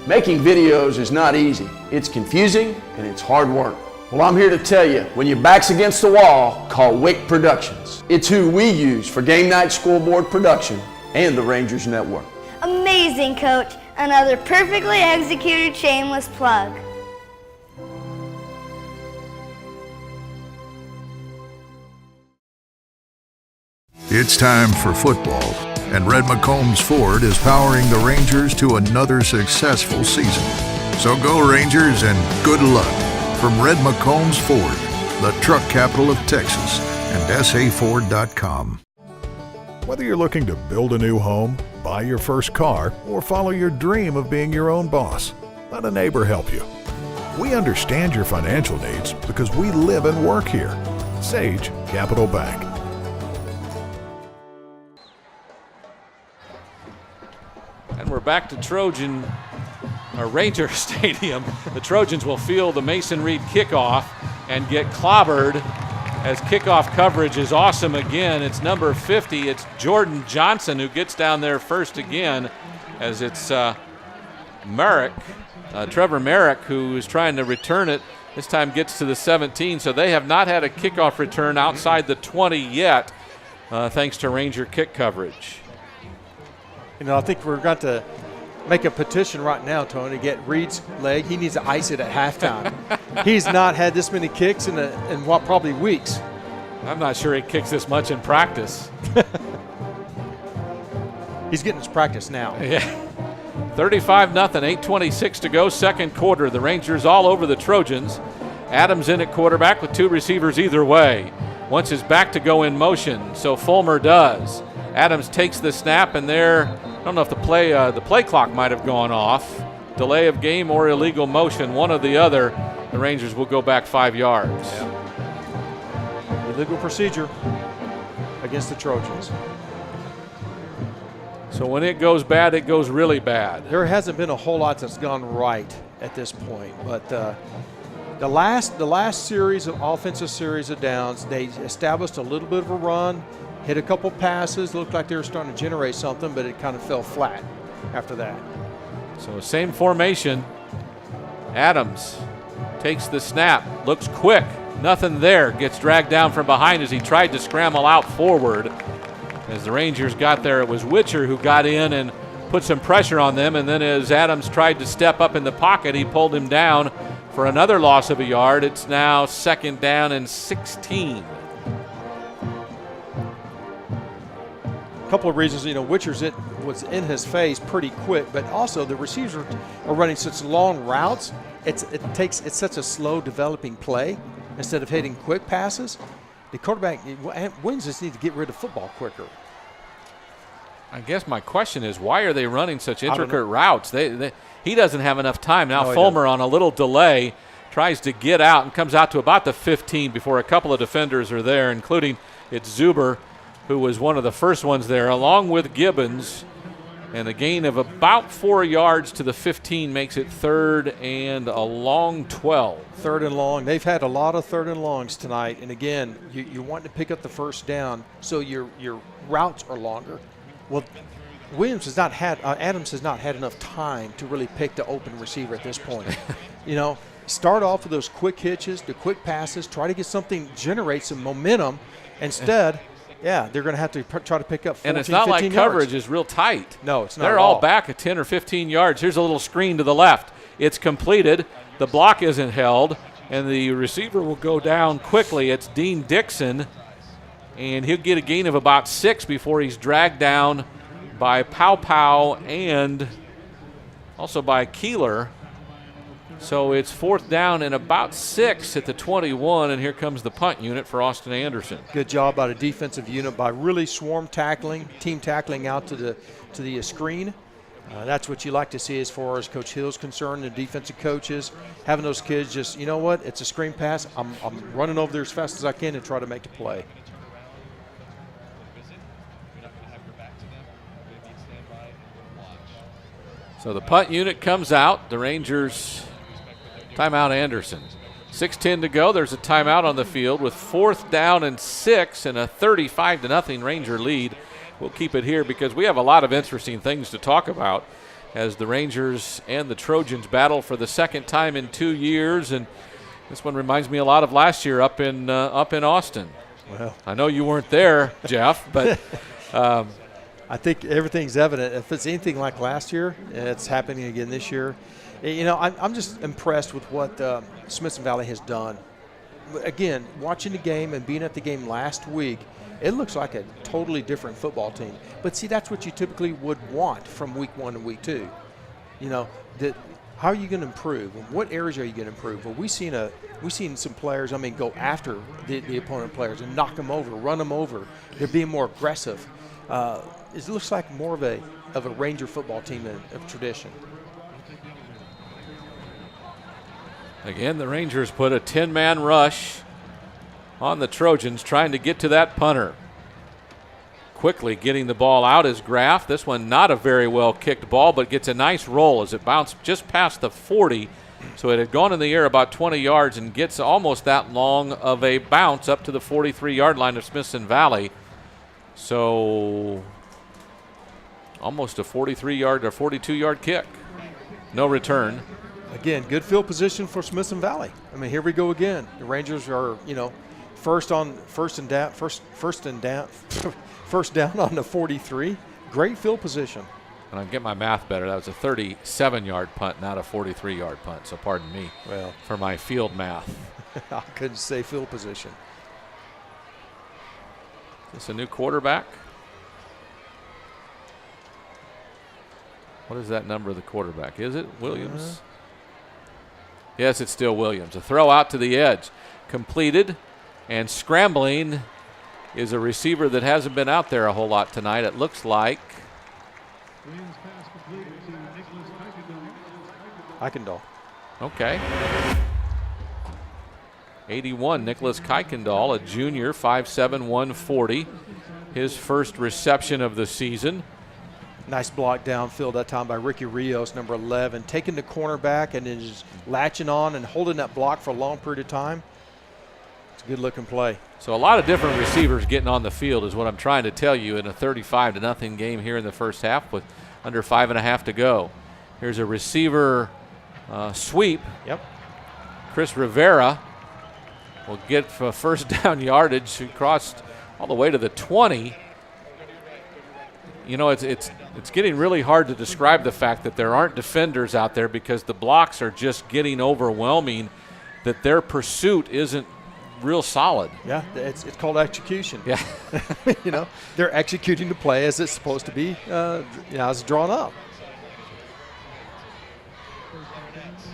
Making videos is not easy. It's confusing and it's hard work. Well, I'm here to tell you, when your back's against the wall, call Wick Productions. It's who we use for game night scoreboard production and the Rangers Network. Amazing, Coach. Another perfectly executed shameless plug. It's time for football, and Red McCombs Ford is powering the Rangers to another successful season. So go Rangers and good luck from Red McCombs Ford, the truck capital of Texas, and saford.com. Whether you're looking to build a new home, buy your first car, or follow your dream of being your own boss, let a neighbor help you. We understand your financial needs because we live and work here. Sage Capital Bank. And we're back to Ranger Stadium. The Trojans will field the Mason Reed kickoff and get clobbered as kickoff coverage is awesome again. It's number 50. It's Jordan Johnson who gets down there first again, as it's Merrick, Trevor Merrick, who is trying to return it. This time gets to the 17, so they have not had a kickoff return outside the 20 yet, thanks to Ranger kick coverage. You know, I think we're going to make a petition right now, Tony, to get Reed's leg. He needs to ice it at halftime. He's not had this many kicks in what, probably weeks. I'm not sure he kicks this much in practice. He's getting his practice now. Yeah. 35-0, 8:26 to go, second quarter. The Rangers all over the Trojans. Adams in at quarterback with two receivers either way. Wants his back to go in motion, so Fulmer does. Adams takes the snap, and there, I don't know if the play clock might have gone off. Delay of game or illegal motion, one or the other. The Rangers will go back 5 yards. Yeah. Illegal procedure against the Trojans. So when it goes bad, it goes really bad. There hasn't been a whole lot that's gone right at this point, but the last series of offensive series of downs, they established a little bit of a run, hit a couple passes, looked like they were starting to generate something, but it kind of fell flat after that. So same formation. Adams takes the snap, looks quick, nothing there, gets dragged down from behind as he tried to scramble out forward. As the Rangers got there, it was Witcher who got in and put some pressure on them, and then as Adams tried to step up in the pocket, he pulled him down for another loss of a yard. It's now 2nd down and 16. A couple of reasons, you know, Witcher's was in his face pretty quick, but also the receivers are running such long routes. It's such a slow developing play instead of hitting quick passes. The quarterback, Williams just need to get rid of football quicker. I guess my question is, why are they running such intricate routes? He doesn't have enough time. Now Fulmer on a little delay tries to get out and comes out to about the 15 before a couple of defenders are there, including it's Zuber, who was one of the first ones there, along with Gibbons. And a gain of about 4 yards to the 15 makes it 3rd and a long 12. 3rd and long. They've had a lot of 3rd and longs tonight. And again, you want to pick up the first down so your routes are longer. Well, Adams has not had enough time to really pick the open receiver at this point. You know, start off with those quick hitches, the quick passes, try to get something, generate some momentum. Instead, yeah, they're going to have to try to pick up 14, and it's not 15 like yards. coverage is real tight. No, it's not. They're all back at 10 or 15 yards. Here's a little screen to the left. It's completed. The block isn't held, and the receiver will go down quickly. It's Dean Dixon, and he'll get a gain of about 6 before he's dragged down by Pow and also by Keeler. So it's 4th down and about 6 at the 21, and here comes the punt unit for Austin Anderson. Good job by the defensive unit by really swarm tackling, team tackling out to the screen. That's what you like to see as far as Coach Hill's concerned, the defensive coaches, having those kids just, you know what, it's a screen pass. I'm running over there as fast as I can and try to make the play. So the punt unit comes out. The Rangers timeout Anderson. 6:10 to go. There's a timeout on the field with 4th down and 6 and a 35-0 Ranger lead. We'll keep it here because we have a lot of interesting things to talk about as the Rangers and the Trojans battle for the 2nd time in 2 years. And this one reminds me a lot of last year up in Austin. Well, I know you weren't there, Jeff, but I think everything's evident. If it's anything like last year, it's happening again this year. You know, I'm just impressed with what Smithson Valley has done. Again, watching the game and being at the game last week, it looks like a totally different football team. But see, that's what you typically would want from week 1 to week 2. You know, how are you going to improve? What areas are you going to improve? Well, we've seen some players, go after the opponent players and knock them over, run them over. They're being more aggressive. It looks like more of a Ranger football team of tradition. Again, the Rangers put a 10-man rush on the Trojans, trying to get to that punter. Quickly getting the ball out is Graff. This one not a very well kicked ball, but gets a nice roll as it bounced just past the 40. So it had gone in the air about 20 yards and gets almost that long of a bounce up to the 43-yard line of Smithson Valley. So almost a 43-yard or 42-yard kick. No return. Again, good field position for Smithson Valley. I mean, here we go again. The Rangers are, first down on the 43. Great field position. And I get my math better. That was a 37-yard punt, not a 43-yard punt. So pardon me for my field math. I couldn't say field position. Is this a new quarterback? What is that number of the quarterback? Is it Williams? Yes, it's still Williams. A throw out to the edge. Completed. And scrambling is a receiver that hasn't been out there a whole lot tonight. It looks like Kuykendall. Okay. 81, Nicholas Kuykendall, a junior, 5'7", 140. His first reception of the season. Nice block downfield that time by Ricky Rios, number 11, taking the cornerback and then just latching on and holding that block for a long period of time. It's a good-looking play. So a lot of different receivers getting on the field is what I'm trying to tell you in a 35-0 game here in the first half with under 5.5 to go. Here's a receiver sweep. Yep. Chris Rivera will get for first down yardage. He crossed all the way to the 20. You know, it's getting really hard to describe the fact that there aren't defenders out there because the blocks are just getting overwhelming, that their pursuit isn't real solid. Yeah, it's called execution. Yeah. They're executing the play as it's supposed to be, as drawn up.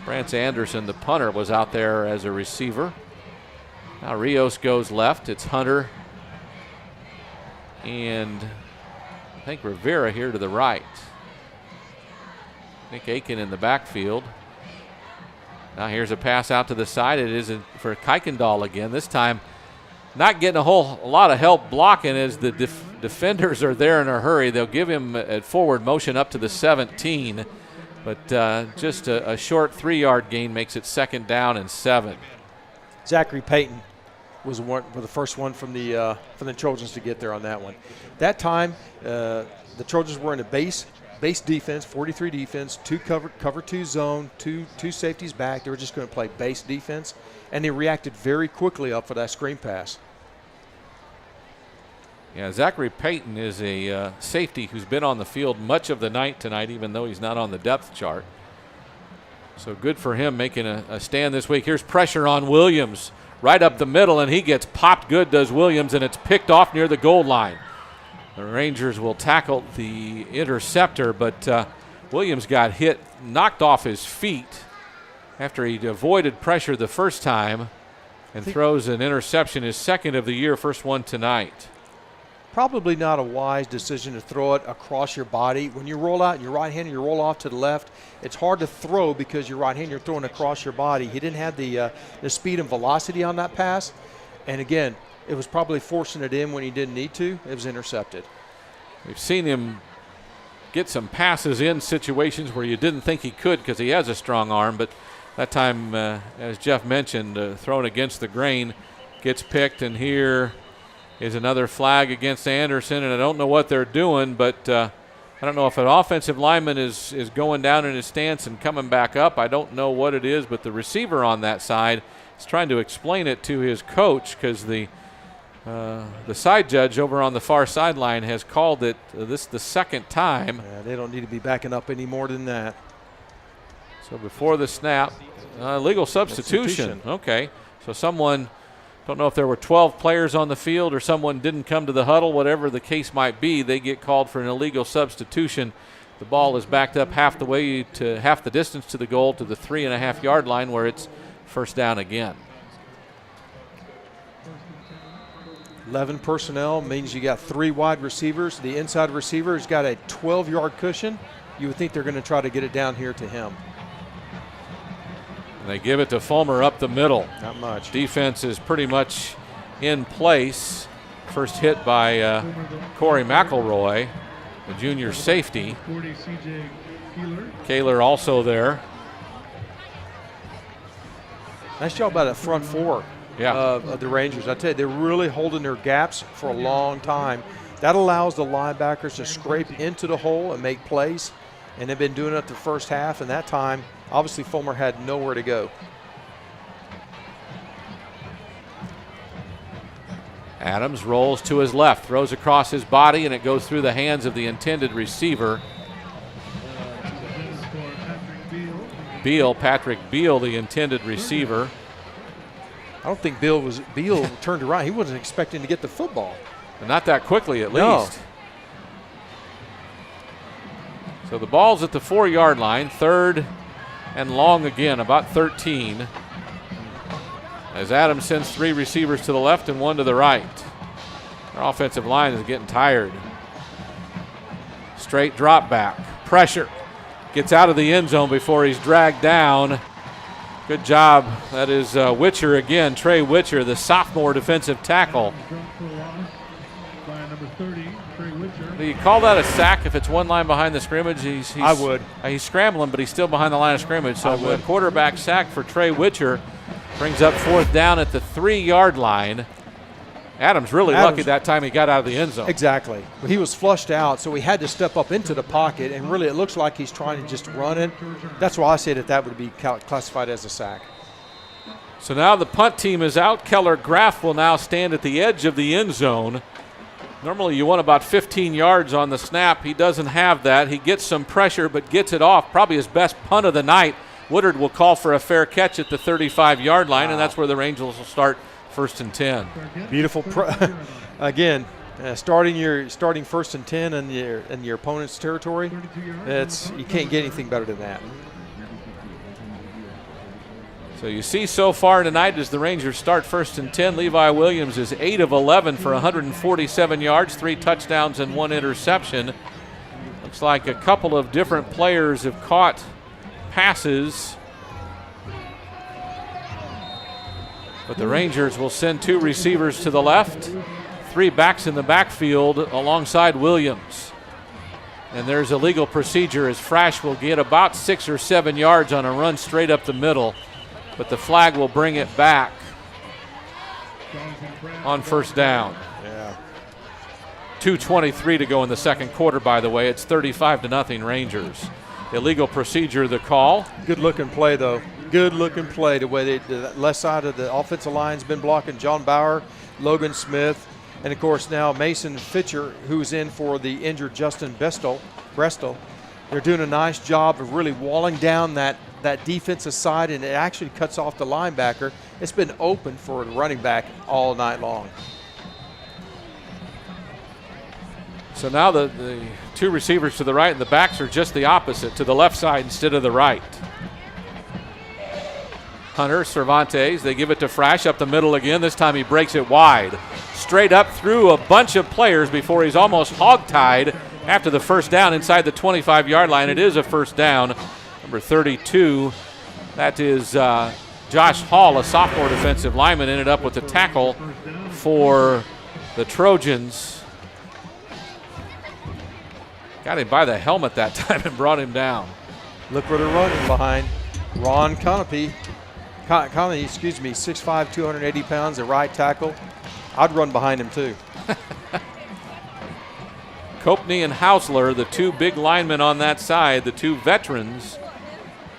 Brance Anderson, the punter, was out there as a receiver. Now Rios goes left. It's Hunter and I think Rivera here to the right. Nick Aiken in the backfield. Now here's a pass out to the side. It is for Kuykendall again. This time not getting a lot of help blocking as the defenders are there in a hurry. They'll give him a forward motion up to the 17, but just a short 3-yard gain makes it 2nd down and 7. Zachary Payton was the first one from the Trojans to get there on that one. That time, the Trojans were in a base defense, 43 defense, cover 2 zone, two safeties back. They were just going to play base defense, and they reacted very quickly up for that screen pass. Yeah, Zachary Payton is a safety who's been on the field much of the night tonight, even though he's not on the depth chart. So good for him making a stand this week. Here's pressure on Williams right up the middle, and he gets popped good, does Williams, and it's picked off near the goal line. The Rangers will tackle the interceptor, but Williams got hit, knocked off his feet after he avoided pressure the first time and throws an interception, his 2nd of the year, first one tonight. Probably not a wise decision to throw it across your body. When you roll out, your right hand, you roll off to the left. It's hard to throw because your right hand, you're throwing across your body. He didn't have the speed and velocity on that pass. And again, it was probably forcing it in when he didn't need to. It was intercepted. We've seen him get some passes in situations where you didn't think he could because he has a strong arm, but that time, as Jeff mentioned, thrown against the grain, gets picked, and here is another flag against Anderson, and I don't know what they're doing, but I don't know if an offensive lineman is going down in his stance and coming back up. I don't know what it is, but the receiver on that side is trying to explain it to his coach because the side judge over on the far sideline has called it this the 2nd time. Yeah, they don't need to be backing up any more than that. So before the snap, legal substitution. Okay, so someone, don't know if there were 12 players on the field or someone didn't come to the huddle, whatever the case might be, they get called for an illegal substitution. The ball is backed up half the distance to the goal to the 3.5-yard line where it's first down again. 11 personnel means you got 3 wide receivers. The inside receiver has got a 12-yard cushion. You would think they're going to try to get it down here to him. And they give it to Fulmer up the middle. Not much. Defense is pretty much in place. First hit by Corey McElroy, the junior safety. Kaler also there. Nice job by the front four of the Rangers. I tell you, they're really holding their gaps for a long time. That allows the linebackers to scrape into the hole and make plays, and they've been doing it the first half, and that time, obviously, Fulmer had nowhere to go. Adams rolls to his left, throws across his body, and it goes through the hands of the intended receiver. Patrick Beal, the intended receiver. I don't think Beal turned around. He wasn't expecting to get the football. Not that quickly, at least. So the ball's at the 4-yard line, 3rd and long again, about 13. As Adams sends 3 receivers to the left and 1 to the right. Our offensive line is getting tired. Straight drop back, pressure. Gets out of the end zone before he's dragged down. Good job. That is Witcher again, Trey Witcher, the sophomore defensive tackle. Do you call that a sack if it's one line behind the scrimmage? I would. He's scrambling, but he's still behind the line of scrimmage. So a quarterback sack for Trey Witcher brings up 4th down at the 3-yard line. Adams really lucky that time he got out of the end zone. Exactly. He was flushed out, so he had to step up into the pocket, and really it looks like he's trying to just run it. That's why I say that would be classified as a sack. So now the punt team is out. Keller Graff will now stand at the edge of the end zone. Normally you want about 15 yards on the snap. He doesn't have that. He gets some pressure but gets it off. Probably his best punt of the night. Woodard will call for a fair catch at the 35-yard line, and that's where the Rangers will start 1st and 10. Beautiful. Again, starting 1st and 10 in your opponent's territory, you can't get anything better than that. So you see so far tonight as the Rangers start 1st and 10, Levi Williams is 8 of 11 for 147 yards, 3 touchdowns and 1 interception. Looks like a couple of different players have caught passes. But the Rangers will send 2 receivers to the left, 3 backs in the backfield alongside Williams. And there's a legal procedure as Frasch will get about 6 or 7 yards on a run straight up the middle. But the flag will bring it back on 1st down. Yeah. 2:23 to go in the second quarter, by the way. It's 35-0 Rangers. Illegal procedure, the call. Good looking play, though. Good looking play. The way the left side of the offensive line's been blocking John Bauer, Logan Smith, and of course now Mason Fitcher, who's in for the injured Justin Brestel. They're doing a nice job of really walling down that defensive side, and it actually cuts off the linebacker. It's been open for the running back all night long. So now the 2 receivers to the right and the backs are just the opposite, to the left side instead of the right. Hunter, Cervantes, they give it to Frasch up the middle again. This time he breaks it wide. Straight up through a bunch of players before he's almost hogtied after the 1st down inside the 25-yard line. It is a 1st down. Number 32, that is Josh Hall, a sophomore defensive lineman, ended up with the tackle for the Trojans. Got him by the helmet that time and brought him down. Look where they're running behind. Ron Conopy, 6'5", 280 pounds, the right tackle. I'd run behind him too. Copney and Hausler, the 2 big linemen on that side, the 2 veterans.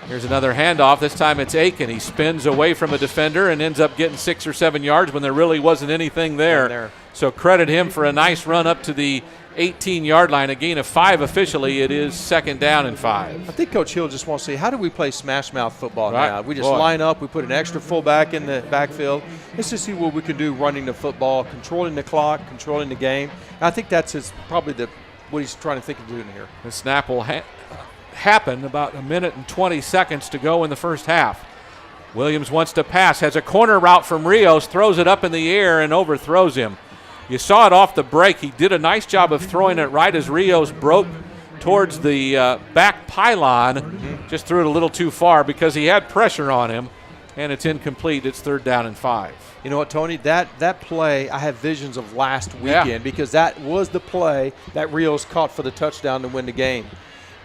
Here's another handoff. This time it's Aiken. He spins away from a defender and ends up getting 6 or 7 yards when there really wasn't anything there. So credit him for a nice run up to the 18-yard line. A gain of 5 officially. It is 2nd down and 5. I think Coach Hill just wants to see, how do we play smash mouth football now? We just line up. We put an extra fullback in the backfield. Let's just see what we can do running the football, controlling the clock, controlling the game. And I think that's probably what he's trying to think of doing here. The snap will happen about 1 minute and 20 seconds to go in the first half. Williams wants to pass, has a corner route from Rios, throws it up in the air and overthrows him. You saw it off the break. He did a nice job of throwing it right as Rios broke towards the back pylon. Just threw it a little too far because he had pressure on him. and it's incomplete. It's 3rd down and 5. You know what, Tony? That play, I have visions of last weekend because that was the play that Rios caught for the touchdown to win the game.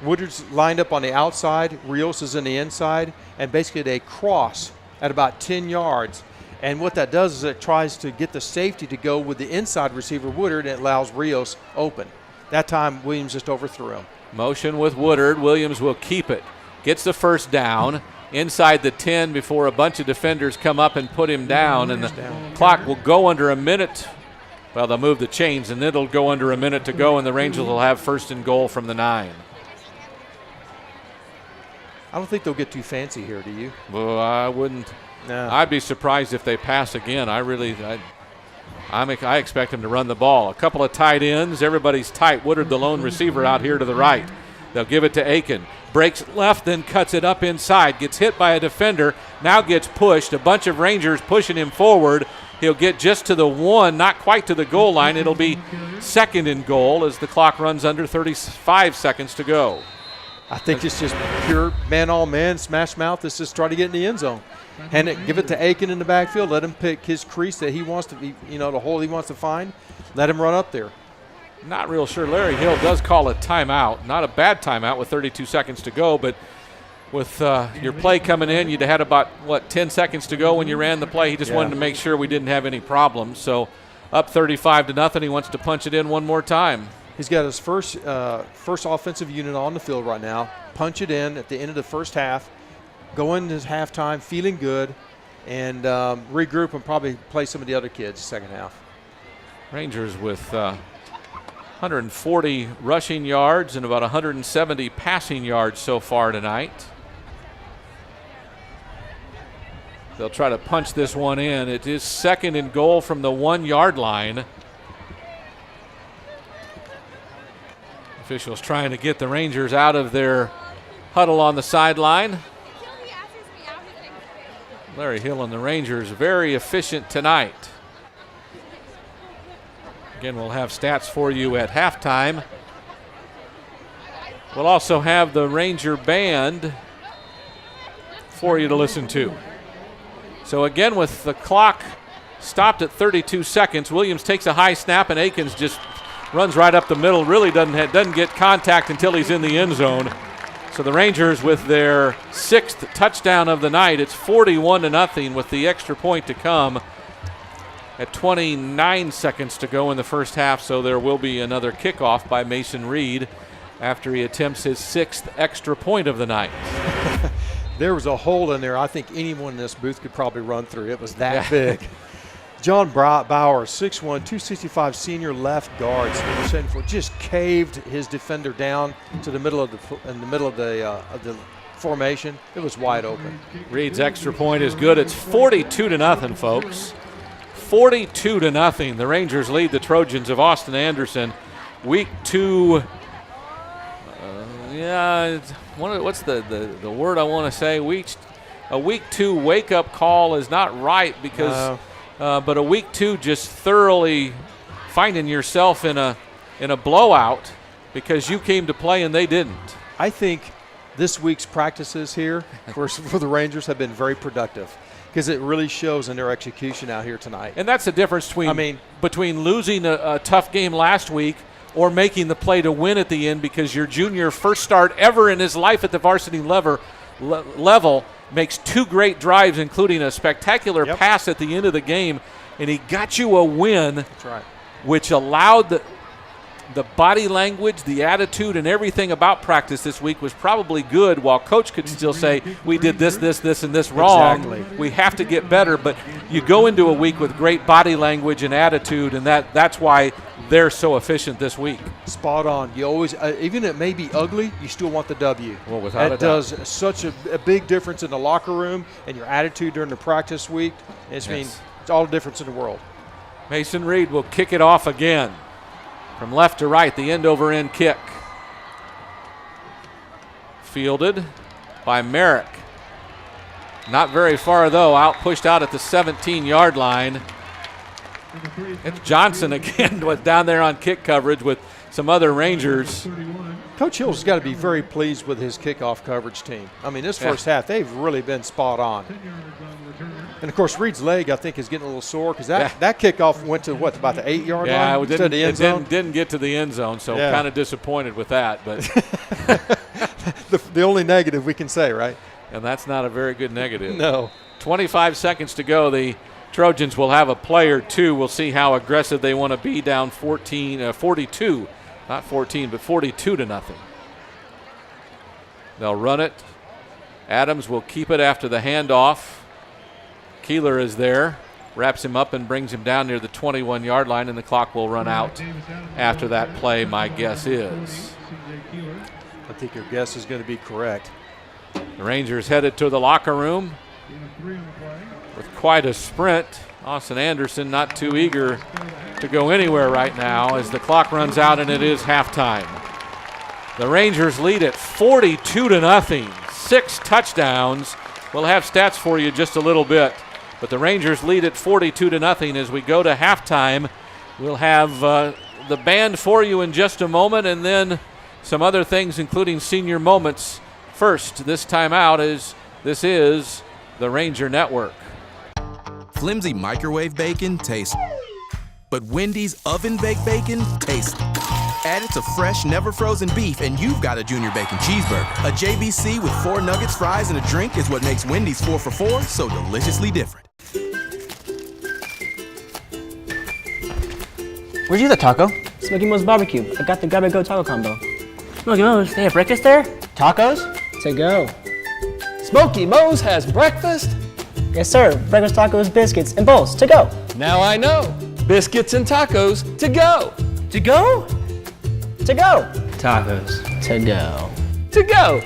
Woodard's lined up on the outside, Rios is in the inside, and basically they cross at about 10 yards. And what that does is it tries to get the safety to go with the inside receiver, Woodard, and it allows Rios open. That time, Williams just overthrew him. Motion with Woodard. Williams will keep it. Gets the 1st down. Inside the 10 before a bunch of defenders come up and put him down, and the clock will go under a minute. Well, they'll move the chains, and it'll go under a minute to go, and the Rangers will have 1st and goal from the 9. I don't think they'll get too fancy here, do you? Well, I wouldn't. No. I'd be surprised if they pass again. I expect them to run the ball. A couple of tight ends. Everybody's tight. Woodard, the lone receiver, out here to the right. They'll give it to Aiken. Breaks left, then cuts it up inside. Gets hit by a defender. Now gets pushed. A bunch of Rangers pushing him forward. He'll get just to the 1, not quite to the goal line. It'll be 2nd and goal as the clock runs under 35 seconds to go. I think it's just pure man-on-man, smash mouth. Let's just try to get in the end zone. Hand it, give it to Aiken in the backfield. Let him pick his crease that he wants to be, the hole he wants to find. Let him run up there. Not real sure. Larry Hill does call a timeout. Not a bad timeout with 32 seconds to go, but with your play coming in, you'd had about, 10 seconds to go when you ran the play. He just wanted to make sure we didn't have any problems. So up 35-0. He wants to punch it in one more time. He's got his first offensive unit on the field right now. Punch it in at the end of the first half. Go into his halftime feeling good and regroup and probably play some of the other kids second half. Rangers with 140 rushing yards and about 170 passing yards so far tonight. They'll try to punch this one in. It is 2nd and goal from the 1-yard line. Officials trying to get the Rangers out of their huddle on the sideline. Larry Hill and the Rangers very efficient tonight. Again, we'll have stats for you at halftime. We'll also have the Ranger band for you to listen to. So again, with the clock stopped at 32 seconds, Williams takes a high snap and Aikens just runs right up the middle. Really doesn't get contact until he's in the end zone. So the Rangers with their 6th touchdown of the night. It's 41-0 with the extra point to come at 29 seconds to go in the first half. So there will be another kickoff by Mason Reed after he attempts his 6th extra point of the night. There was a hole in there I think anyone in this booth could probably run through. It was that big. John Bauer, 6'1", 265 senior left guard, just caved his defender down to the middle of the formation. It was wide open. Reed's extra point is good. It's 42-0, folks. 42-0. The Rangers lead the Trojans of Austin Anderson. Week 2. What's the word I want to say? A week 2 wake-up call is not right because. But a week 2 just thoroughly finding yourself in a blowout because you came to play and they didn't. I think this week's practices here for the Rangers have been very productive because it really shows in their execution out here tonight. And that's the difference between losing a tough game last week or making the play to win at the end because your junior first start ever in his life at the varsity level makes 2 great drives, including a spectacular pass at the end of the game, and he got you a win. That's right. Which allowed the body language, the attitude, and everything about practice this week was probably good, while coach could still say, we did this, and this wrong. Exactly. We have to get better, but you go into a week with great body language and attitude, and that's why they're so efficient this week. Spot on. You always, even it may be ugly, you still want the W. Well, without a doubt. That does such a big difference in the locker room and your attitude during the practice week. It's all the difference in the world. Mason Reed will kick it off again. From left to right, the end-over-end kick. Fielded by Merrick. Not very far, though. Pushed out at the 17-yard line. It's Johnson again was down there on kick coverage with some other Rangers. Coach Hill's got to be very pleased with his kickoff coverage team. I mean, this first half, they've really been spot on. And, of course, Reed's leg, I think, is getting a little sore because that kickoff went to, what, about the 8-yard line instead of the end zone? Didn't get to the end zone, so kind of disappointed with that. But the only negative we can say, right? And that's not a very good negative. No. 25 seconds to go. The Trojans will have a play or two. We'll see how aggressive they want to be down 42. Not 14, but 42-0. They'll run it. Adams will keep it after the handoff. Keeler is there, wraps him up and brings him down near the 21-yard line, and the clock will run out after that play, my guess is. I think your guess is going to be correct. The Rangers headed to the locker room with quite a sprint. Austin Anderson not too eager to go anywhere right now as the clock runs out and it is halftime. The Rangers lead at 42-0. 6 touchdowns. We'll have stats for you just a little bit. But the Rangers lead at 42-0 as we go to halftime. We'll have the band for you in just a moment, and then some other things, including senior moments. First, this time out is the Ranger Network. Flimsy microwave bacon tastes, but Wendy's oven-baked bacon tastes. Add it to fresh, never frozen beef, and you've got a Junior Bacon Cheeseburger. A JBC with 4 nuggets, fries, and a drink is what makes Wendy's 4 for $4 so deliciously different. Where'd you get the taco? Smoky Mo's Barbecue. I got the grab-and-go taco combo. Smoky Mo's, they have breakfast there? Tacos? To go. Smoky Mo's has breakfast? Yes, sir. Breakfast tacos, biscuits, and bowls to go. Now I know. Biscuits and tacos to go. To go? To go. Tacos. To go. To go.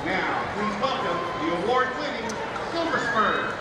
Now, please welcome the award-winning Silver Spurs.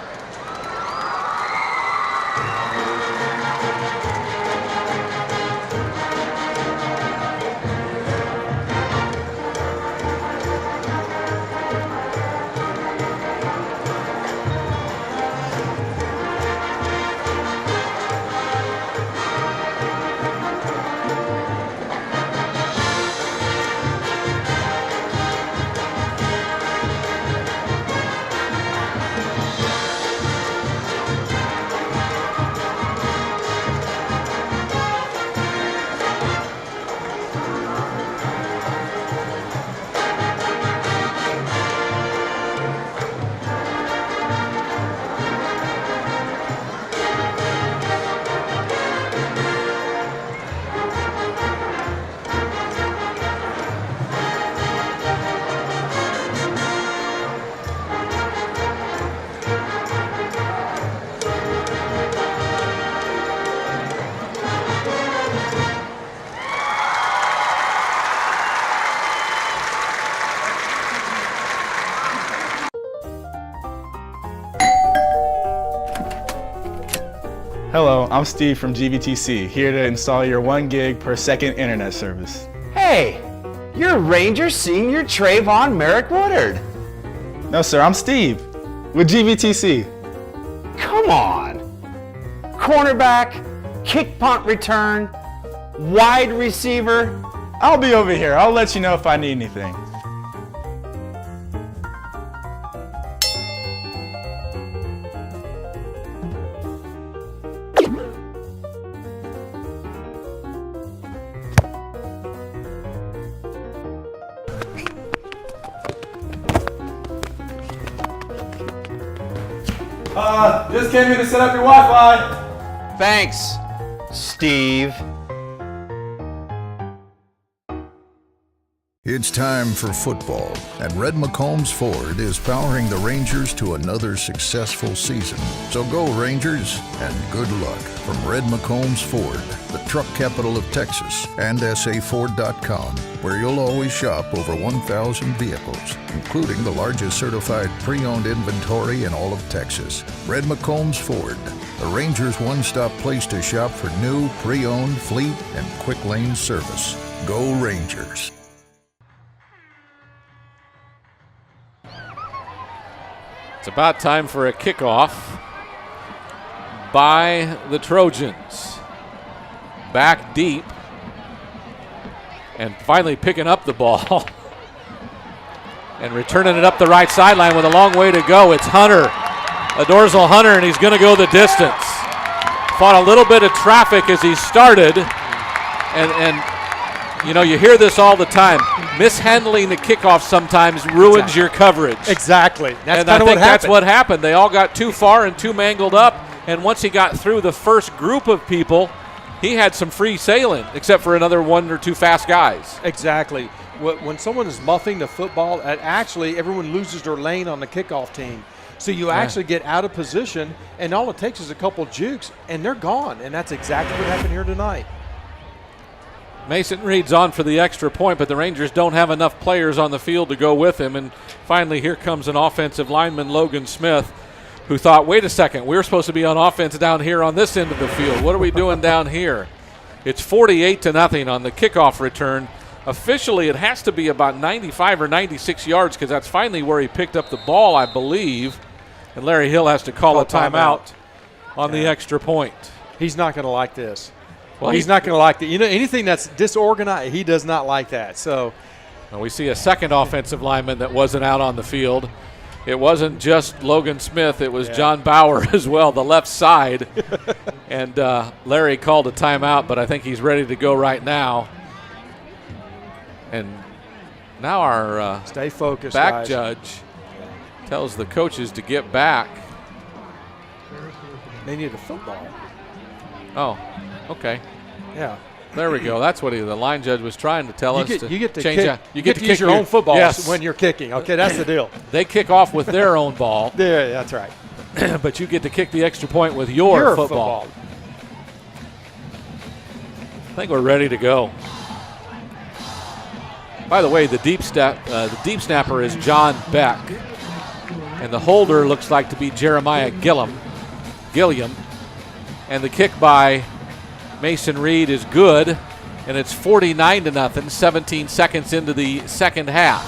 Hello, I'm Steve from GVTC, here to install your 1 gig per second internet service. Hey, you're Ranger Senior Trayvon Merrick Woodard. No sir, I'm Steve with GVTC. Come on. Cornerback, kick punt return, wide receiver. I'll be over here. I'll let you know if I need anything. Just came in to set up your Wi-Fi. Thanks, Steve. It's time for football, and Red McCombs Ford is powering the Rangers to another successful season. So go Rangers, and good luck from Red McCombs Ford, the truck capital of Texas, and SAFord.com, where you'll always shop over 1,000 vehicles, including the largest certified pre-owned inventory in all of Texas. Red McCombs Ford, the Rangers' one-stop place to shop for new, pre-owned, fleet, and quick lane service. Go Rangers. It's about time for a kickoff by the Trojans. Back deep and finally picking up the ball. And returning it up the right sideline with a long way to go, it's Hunter. Adorzal Hunter, and he's going to go the distance. Fought a little bit of traffic as he started. And you know, you hear this all the time. Mishandling the kickoff sometimes ruins your coverage. Exactly. That's kind of what happened. That's what happened. They all got too far and too mangled up. And once he got through the first group of people, he had some free sailing, except for another one or two fast guys. Exactly. When someone is muffing the football, actually everyone loses their lane on the kickoff team. So you actually get out of position, and all it takes is a couple jukes, and they're gone. And that's exactly what happened here tonight. Mason Reed's on for the extra point, but the Rangers don't have enough players on the field to go with him. And finally, here comes an offensive lineman, Logan Smith, who thought, wait a second, we're supposed to be on offense down here on this end of the field. What are we doing down here? It's 48-0 on the kickoff return. Officially, it has to be about 95 or 96 yards because that's finally where he picked up the ball, I believe. And Larry Hill has to call a timeout on the extra point. He's not going to like this. Well, he's not going to like that. You know, anything that's disorganized, he does not like that. So, well, we see a second offensive lineman that wasn't out on the field. It wasn't just Logan Smith. It was John Bauer as well, the left side. And Larry called a timeout, but I think he's ready to go right now. And now our stay focused, back guys. Judge tells the coaches to get back. They need a football. Oh, okay. Yeah. There we go. That's what the line judge was trying to tell us. You get to change kick. out. You get to use your own football when you're kicking. Okay, that's the deal. They kick off with their own ball. Yeah, that's right. But you get to kick the extra point with your football. I think we're ready to go. By the way, the deep snapper is John Beck, and the holder looks like to be Jeremiah Gilliam. And the kick by Mason Reed is good, and it's 49-0, 17 seconds into the second half.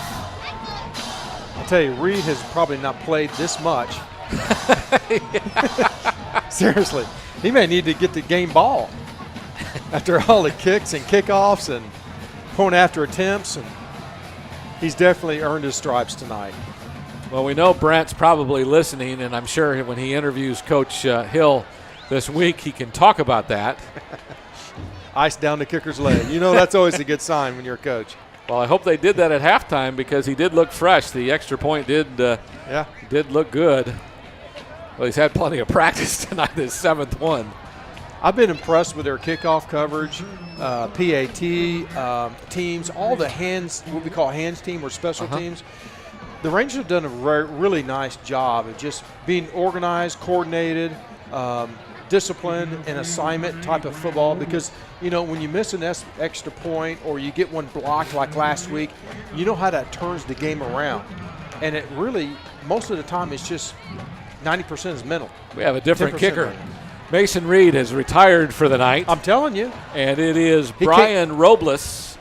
I'll tell you, Reed has probably not played this much. Seriously, he may need to get the game ball after all the kicks and kickoffs and point after attempts, and he's definitely earned his stripes tonight. Well, we know Brent's probably listening, and I'm sure when he interviews Coach Hill this week, he can talk about that. Ice down the kicker's leg. You know that's always a good sign when you're a coach. Well, I hope they did that at halftime because he did look fresh. The extra point did look good. Well, he's had plenty of practice tonight, his seventh one. I've been impressed with their kickoff coverage, PAT teams, all the hands, what we call hands team or special teams. The Rangers have done a really nice job of just being organized, coordinated, disciplined, and assignment type of football because, you know, when you miss an extra point or you get one blocked like last week, you know how that turns the game around. And it really, most of the time, it's just 90% is mental. We have a different kicker. Mason Reed has retired for the night. I'm telling you. And it is Brian Robles,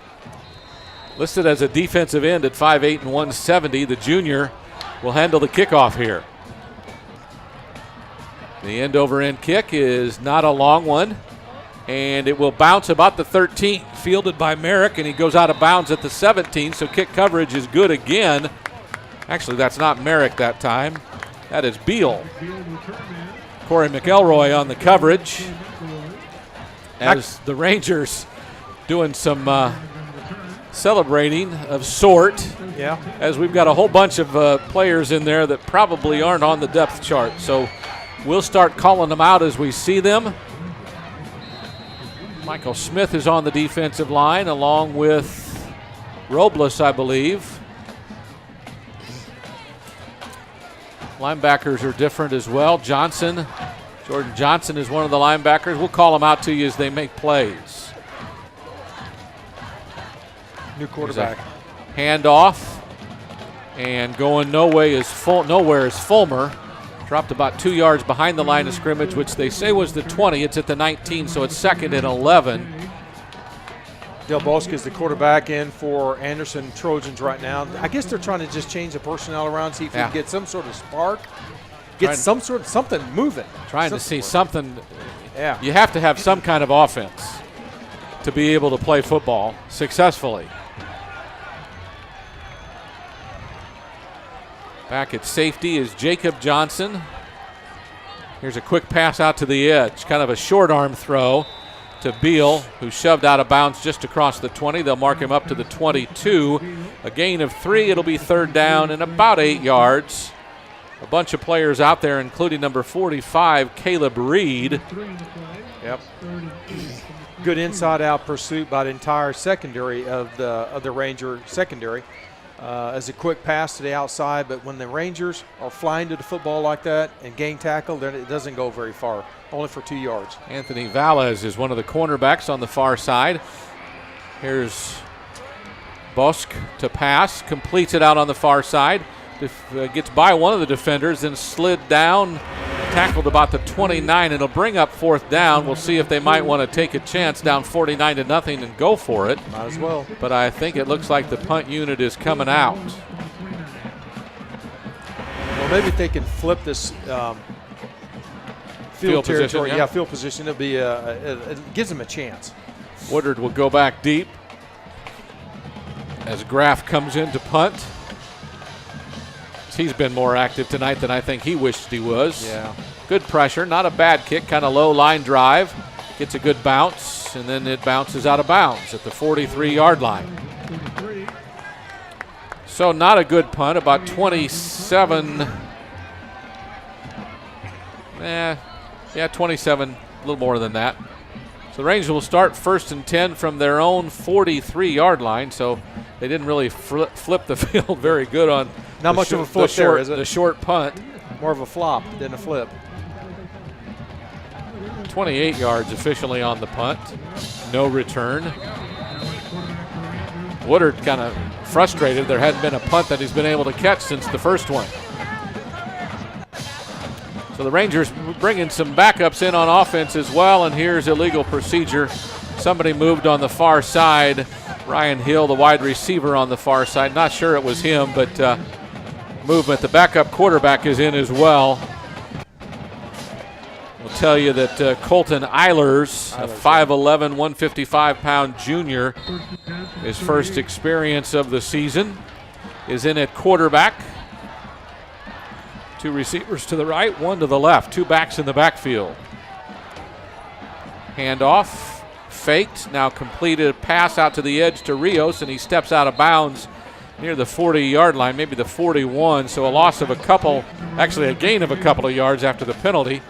listed as a defensive end at 5'8" and 170. The junior will handle the kickoff here. The end-over-end kick is not a long one, and it will bounce about the 13, fielded by Merrick, and he goes out of bounds at the 17, so kick coverage is good again. Actually, that's not Merrick that time. That is Beal. Corey McElroy on the coverage as the Rangers doing some celebrating of sort. Yeah. As we've got a whole bunch of players in there that probably aren't on the depth chart. So we'll start calling them out as we see them. Michael Smith is on the defensive line along with Robles, I believe. Linebackers are different as well. Jordan Johnson is one of the linebackers. We'll call them out to you as they make plays. New quarterback. Handoff. And going nowhere is Fulmer. Dropped about 2 yards behind the line of scrimmage, which they say was the 20. It's at the 19, so it's 2nd and 11. Del Bosque is the quarterback in for Anderson Trojans right now. I guess they're trying to just change the personnel around, see if we can get some sort of spark, get something moving. Trying to see something. Yeah. You have to have some kind of offense to be able to play football successfully. Back at safety is Jacob Johnson. Here's a quick pass out to the edge, kind of a short arm throw to Beal, who shoved out of bounds just across the 20. They'll mark him up to the 22. A gain of 3. It'll be third down and about 8 yards. A bunch of players out there, including number 45, Caleb Reed. Yep. Good inside-out pursuit by the entire secondary of the Ranger secondary. As a quick pass to the outside, but when the Rangers are flying to the football like that and gain tackle, then it doesn't go very far, only for 2 yards. Anthony Valles is one of the cornerbacks on the far side. Here's Bosk to pass, completes it out on the far side, gets by one of the defenders, then slid down, tackled about the 29. It'll bring up fourth down. We'll see if they might want to take a chance down 49-0 and go for it. Might as well. But I think it looks like the punt unit is coming out. Well, maybe if they can flip this field territory. Position, yeah. Field position. It'll be it gives them a chance. Woodard will go back deep as Graff comes in to punt. He's been more active tonight than I think he wished he was. Yeah. Good pressure, not a bad kick, kind of low line drive. Gets a good bounce, and then it bounces out of bounds at the 43-yard line. So not a good punt, about 27. 27, a little more than that. So the Rangers will start 1st and 10 from their own 43-yard line, so they didn't really flip the field very good on not much of a flip there, is it? The short punt. More of a flop than a flip. 28 yards officially on the punt. No return. Woodard kind of frustrated. There hadn't been a punt that he's been able to catch since the first one. So the Rangers bringing some backups in on offense as well, and here's illegal procedure. Somebody moved on the far side. Ryan Hill, the wide receiver on the far side. Not sure it was him, but movement. The backup quarterback is in as well. We'll tell you that Colton Eilers, a 5'11", 155-pound junior, his first experience of the season, is in at quarterback. 2 receivers to the right, 1 to the left, 2 backs in the backfield. Handoff, faked, now completed pass out to the edge to Rios, and he steps out of bounds near the 40-yard line, maybe the 41, so a loss of a gain of a couple of yards after the penalty.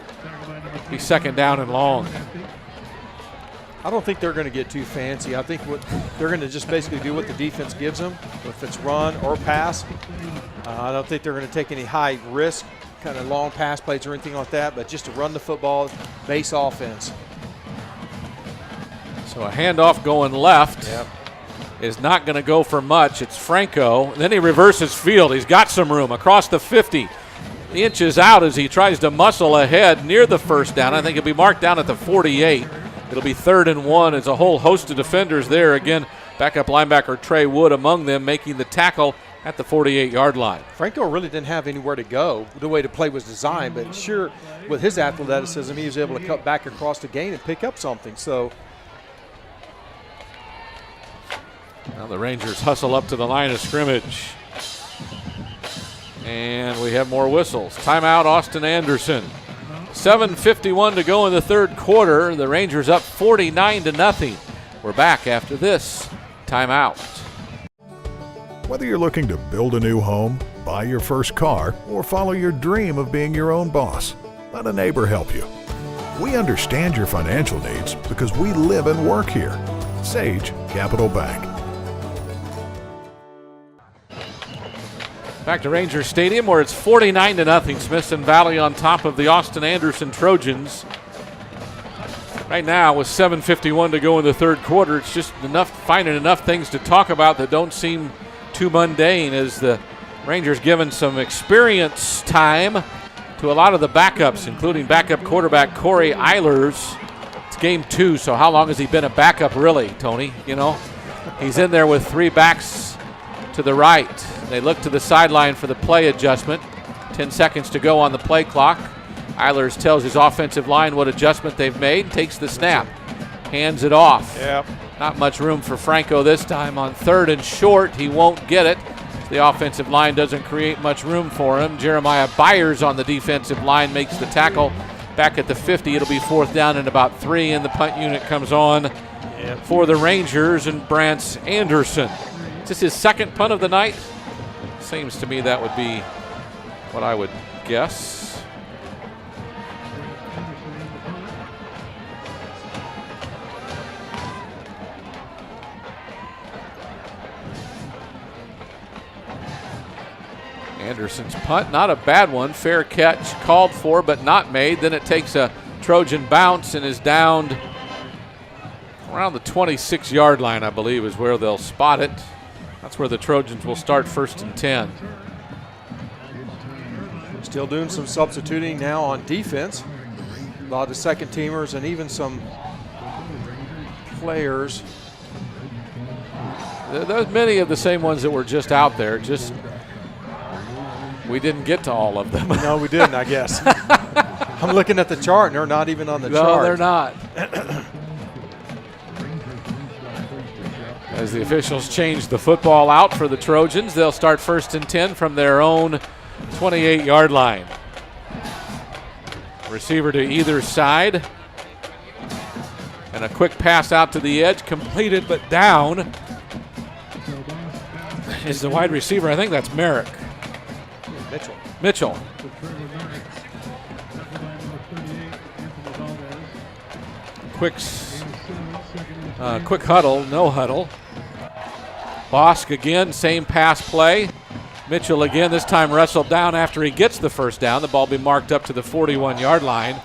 Be second down and long. I don't think they're going to get too fancy. I think what they're going to just basically do what the defense gives them, if it's run or pass. I don't think they're going to take any high risk, kind of long pass plays or anything like that, but just to run the football, base offense. So a handoff going left. Yep. Is not going to go for much. It's Franco. And then he reverses field. He's got some room across the 50. Inches out as he tries to muscle ahead near the first down. I think it'll be marked down at the 48. It'll be 3rd and 1. There's a whole host of defenders there. Again, backup linebacker Trey Wood among them, making the tackle at the 48-yard line. Franco really didn't have anywhere to go the way the play was designed, but sure, with his athleticism, he was able to cut back across the gain and pick up something. So now the Rangers hustle up to the line of scrimmage. And we have more whistles. Timeout, Austin Anderson. 7:51 to go in the third quarter. The Rangers up 49-0. We're back after this timeout. Whether you're looking to build a new home, buy your first car, or follow your dream of being your own boss, let a neighbor help you. We understand your financial needs because we live and work here. Sage Capital Bank. Back to Rangers Stadium where it's 49-0. Smithson Valley on top of the Austin Anderson Trojans. Right now with 7:51 to go in the third quarter, it's just finding enough things to talk about that don't seem too mundane as the Rangers giving some experience time to a lot of the backups, including backup quarterback Corey Eilers. It's game 2, so how long has he been a backup really, Tony? You know, he's in there with 3 backs to the right. They look to the sideline for the play adjustment. 10 seconds to go on the play clock. Eilers tells his offensive line what adjustment they've made, takes the snap, hands it off. Yep. Not much room for Franco this time on 3rd and short. He won't get it. The offensive line doesn't create much room for him. Jeremiah Byers on the defensive line makes the tackle back at the 50. It'll be 4th down and about 3, and the punt unit comes on for the Rangers and Brance Anderson. Is this his second punt of the night? Seems to me that would be what I would guess. Anderson's punt, not a bad one. Fair catch, called for but not made. Then it takes a Trojan bounce and is downed around the 26-yard line, I believe, is where they'll spot it. That's where the Trojans will start 1st and 10. Still doing some substituting now on defense. A lot of second teamers and even some players. There's many of the same ones that were just out there. Just we didn't get to all of them. No, we didn't, I guess. I'm looking at the chart, and they're not even on the chart. No, they're not. As the officials change the football out for the Trojans, they'll start 1st and 10 from their own 28-yard line. Receiver to either side. And a quick pass out to the edge, completed but down is the wide receiver. I think that's Merrick. Mitchell. Quick huddle, no huddle. Bosk again, same pass play. Mitchell again, this time wrestled down after he gets the 1st down. The ball be marked up to the 41-yard line.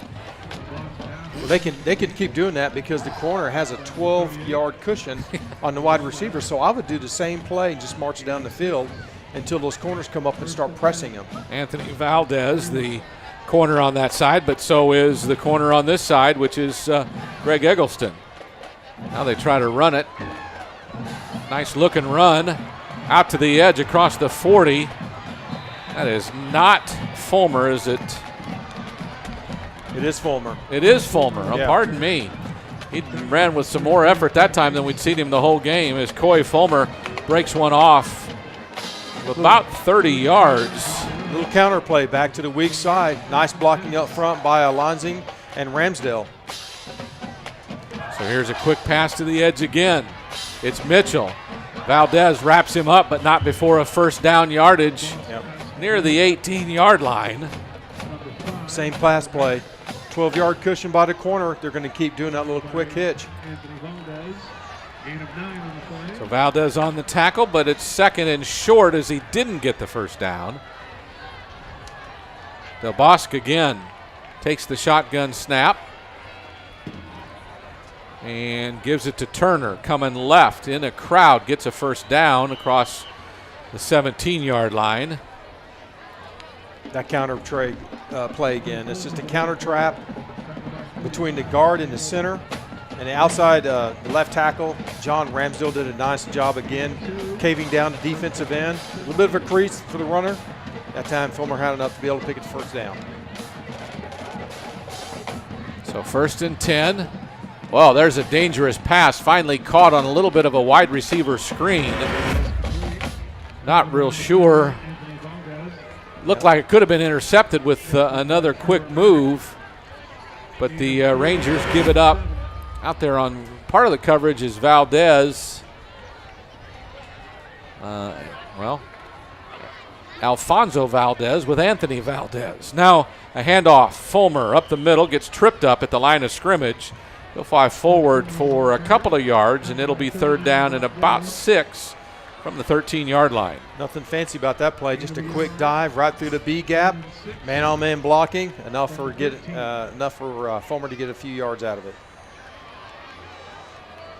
Well, they can keep doing that because the corner has a 12-yard cushion on the wide receiver. So I would do the same play and just march down the field until those corners come up and start pressing them. Anthony Valdez, the corner on that side, but so is the corner on this side, which is Greg Eggleston. Now they try to run it. Nice looking run out to the edge across the 40. That is not Fulmer, is it? It is Fulmer. It is Fulmer. Oh, yeah. Pardon me. He ran with some more effort that time than we'd seen him the whole game as Coy Fulmer breaks one off about 30 yards. Little counter play back to the weak side. Nice blocking up front by Alonzing and Ramsdale. So here's a quick pass to the edge again. It's Mitchell. Valdez wraps him up, but not before a 1st down yardage near the 18-yard line. Same pass play. 12-yard cushion by the corner. They're going to keep doing that little quick hitch. So Valdez on the tackle, but it's 2nd and short as he didn't get the 1st down. Del Bosque again takes the shotgun snap and gives it to Turner, coming left in a crowd, gets a 1st down across the 17-yard line. That counter play again. It's just a counter trap between the guard and the center. And the outside, the left tackle, John Ramsdale, did a nice job again, caving down the defensive end. A little bit of a crease for the runner. That time, Fulmer had enough to be able to pick it 1st down. So 1st and 10. Well, there's a dangerous pass, finally caught on a little bit of a wide receiver screen. Not real sure. Looked like it could have been intercepted with another quick move, but the Rangers give it up. Out there on part of the coverage is Valdez. Alfonso Valdez with Anthony Valdez. Now a handoff. Fulmer up the middle, gets tripped up at the line of scrimmage. He'll fly forward for a couple of yards, and it'll be 3rd down and about 6 from the 13-yard line. Nothing fancy about that play, just a quick dive right through the B gap. Man-on-man blocking, enough for Fulmer to get a few yards out of it.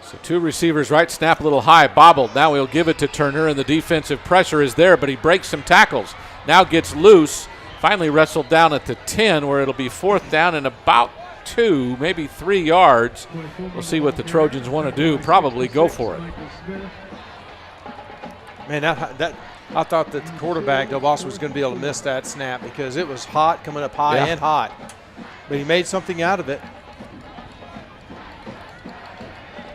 So 2 receivers right, snap a little high, bobbled. Now he'll give it to Turner, and the defensive pressure is there, but he breaks some tackles. Now gets loose, finally wrestled down at the 10, where it'll be 4th down and about 2, maybe 3 yards. We'll see what the Trojans want to do, probably go for it. Man, I thought that the quarterback, Del Bosque, was going to be able to miss that snap because it was hot, coming up high and hot. But he made something out of it.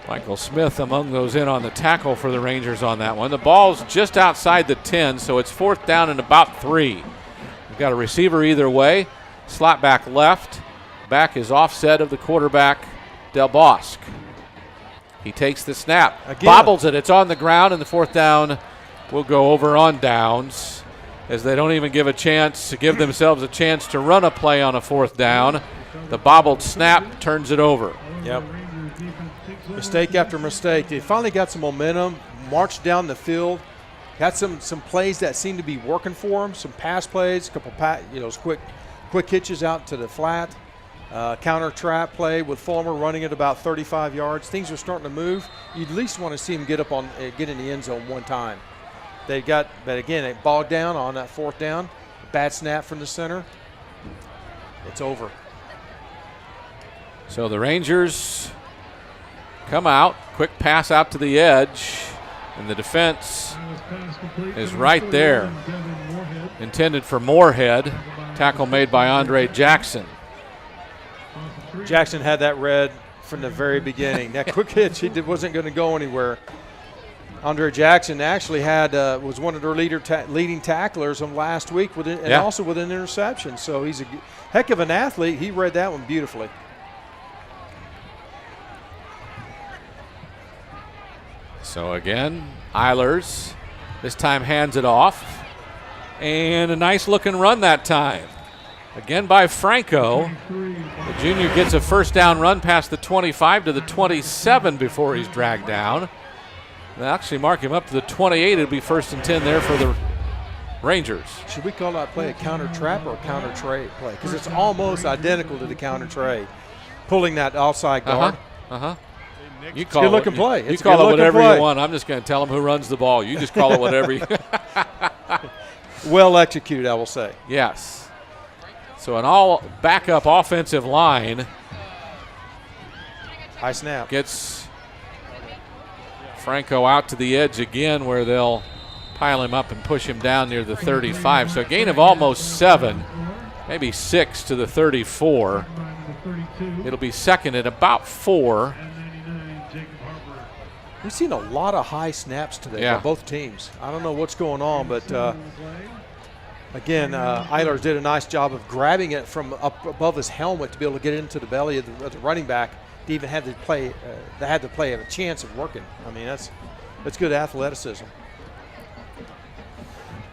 Michael Smith among those in on the tackle for the Rangers on that one. The ball's just outside the 10, so it's 4th down and about 3. We've got a receiver either way. Slot back left. Back is offset of the quarterback, Del Bosque. He takes the snap, bobbles it. It's on the ground, and the 4th down will go over on downs as they don't even give themselves a chance to run a play on a 4th down. The bobbled snap turns it over. Yep. Mistake after mistake. They finally got some momentum, marched down the field, got some plays that seemed to be working for them, some pass plays, a couple quick hitches out to the flat, counter trap play with Fulmer running at about 35 yards. Things are starting to move. You at least want to see them get in the end zone one time. They bogged down on that 4th down. Bad snap from the center. It's over. So the Rangers come out, quick pass out to the edge, and the defense is right there. Intended for Moorhead. Tackle made by Andre Jackson. Jackson had that read from the very beginning. That quick hitch, wasn't going to go anywhere. Andre Jackson actually was one of their leading tacklers from last week also with an interception. So he's a heck of an athlete. He read that one beautifully. So again, Eilers this time hands it off. And a nice looking run that time. Again by Franco. The junior gets a 1st down run past the 25 to the 27 before he's dragged down. They'll actually mark him up to the 28. It'll be 1st and 10 there for the Rangers. Should we call that play a counter trap or a counter trade play? Because it's almost identical to the counter trade. Pulling that offside guard. You call it a good looking play. You call it whatever you want. I'm just going to tell them who runs the ball. You just call it whatever you Well executed, I will say. Yes. So an all backup offensive line. High snap. Gets Franco out to the edge again where they'll pile him up and push him down near the 35. So a gain of almost 7, maybe 6 to the 34. It'll be 2nd at about 4. We've seen a lot of high snaps today by both teams. I don't know what's going on, but again, Eilers did a nice job of grabbing it from up above his helmet to be able to get it into the belly of the running back to even have the play. Have a chance of working. I mean, that's good athleticism.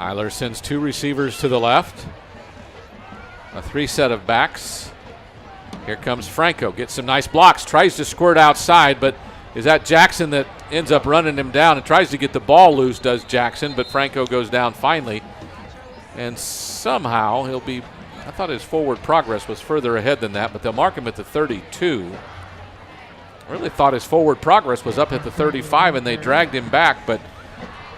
Eilers sends 2 receivers to the left. A 3 set of backs. Here comes Franco. Gets some nice blocks. Tries to squirt outside, but is that Jackson that ends up running him down and tries to get the ball loose, does Jackson, but Franco goes down finally. And somehow he'll be, I thought his forward progress was further ahead than that, but they'll mark him at the 32. I really thought his forward progress was up at the 35 and they dragged him back, but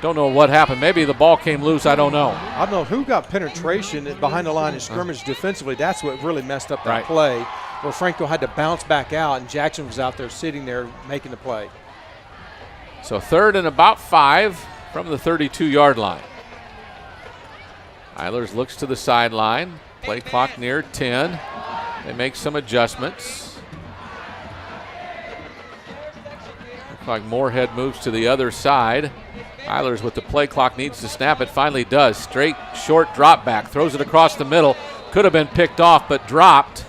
don't know what happened. Maybe the ball came loose, I don't know. I don't know who got penetration behind the line of scrimmage defensively. That's what really messed up that play, where Franco had to bounce back out and Jackson was out there sitting there making the play. So 3rd and about 5 from the 32-yard line. Eilers looks to the sideline. Play clock near 10. They make some adjustments. Looks like Moorhead moves to the other side. Eilers with the play clock needs to snap it. Finally does. Straight, short drop back. Throws it across the middle. Could have been picked off, but dropped.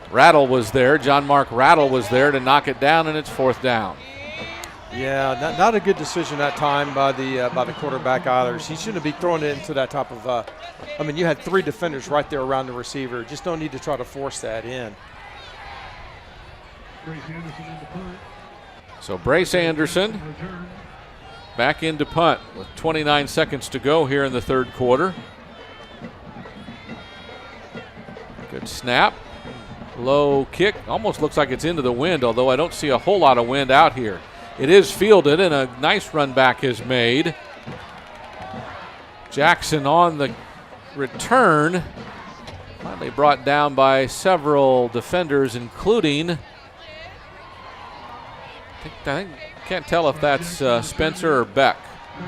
Rattle was there. John Mark Rattle was there to knock it down, and it's 4th down. Yeah, not a good decision that time by the quarterback Eilers. He shouldn't be throwing it into that type of. I mean, you had 3 defenders right there around the receiver. Just don't need to try to force that in. So Brace Anderson back into punt with 29 seconds to go here in the 3rd quarter. Good snap. Low kick. Almost looks like it's into the wind, although I don't see a whole lot of wind out here. It is fielded, and a nice run back is made. Jackson on the return. Finally brought down by several defenders, including, I think can't tell if that's Spencer or Beck.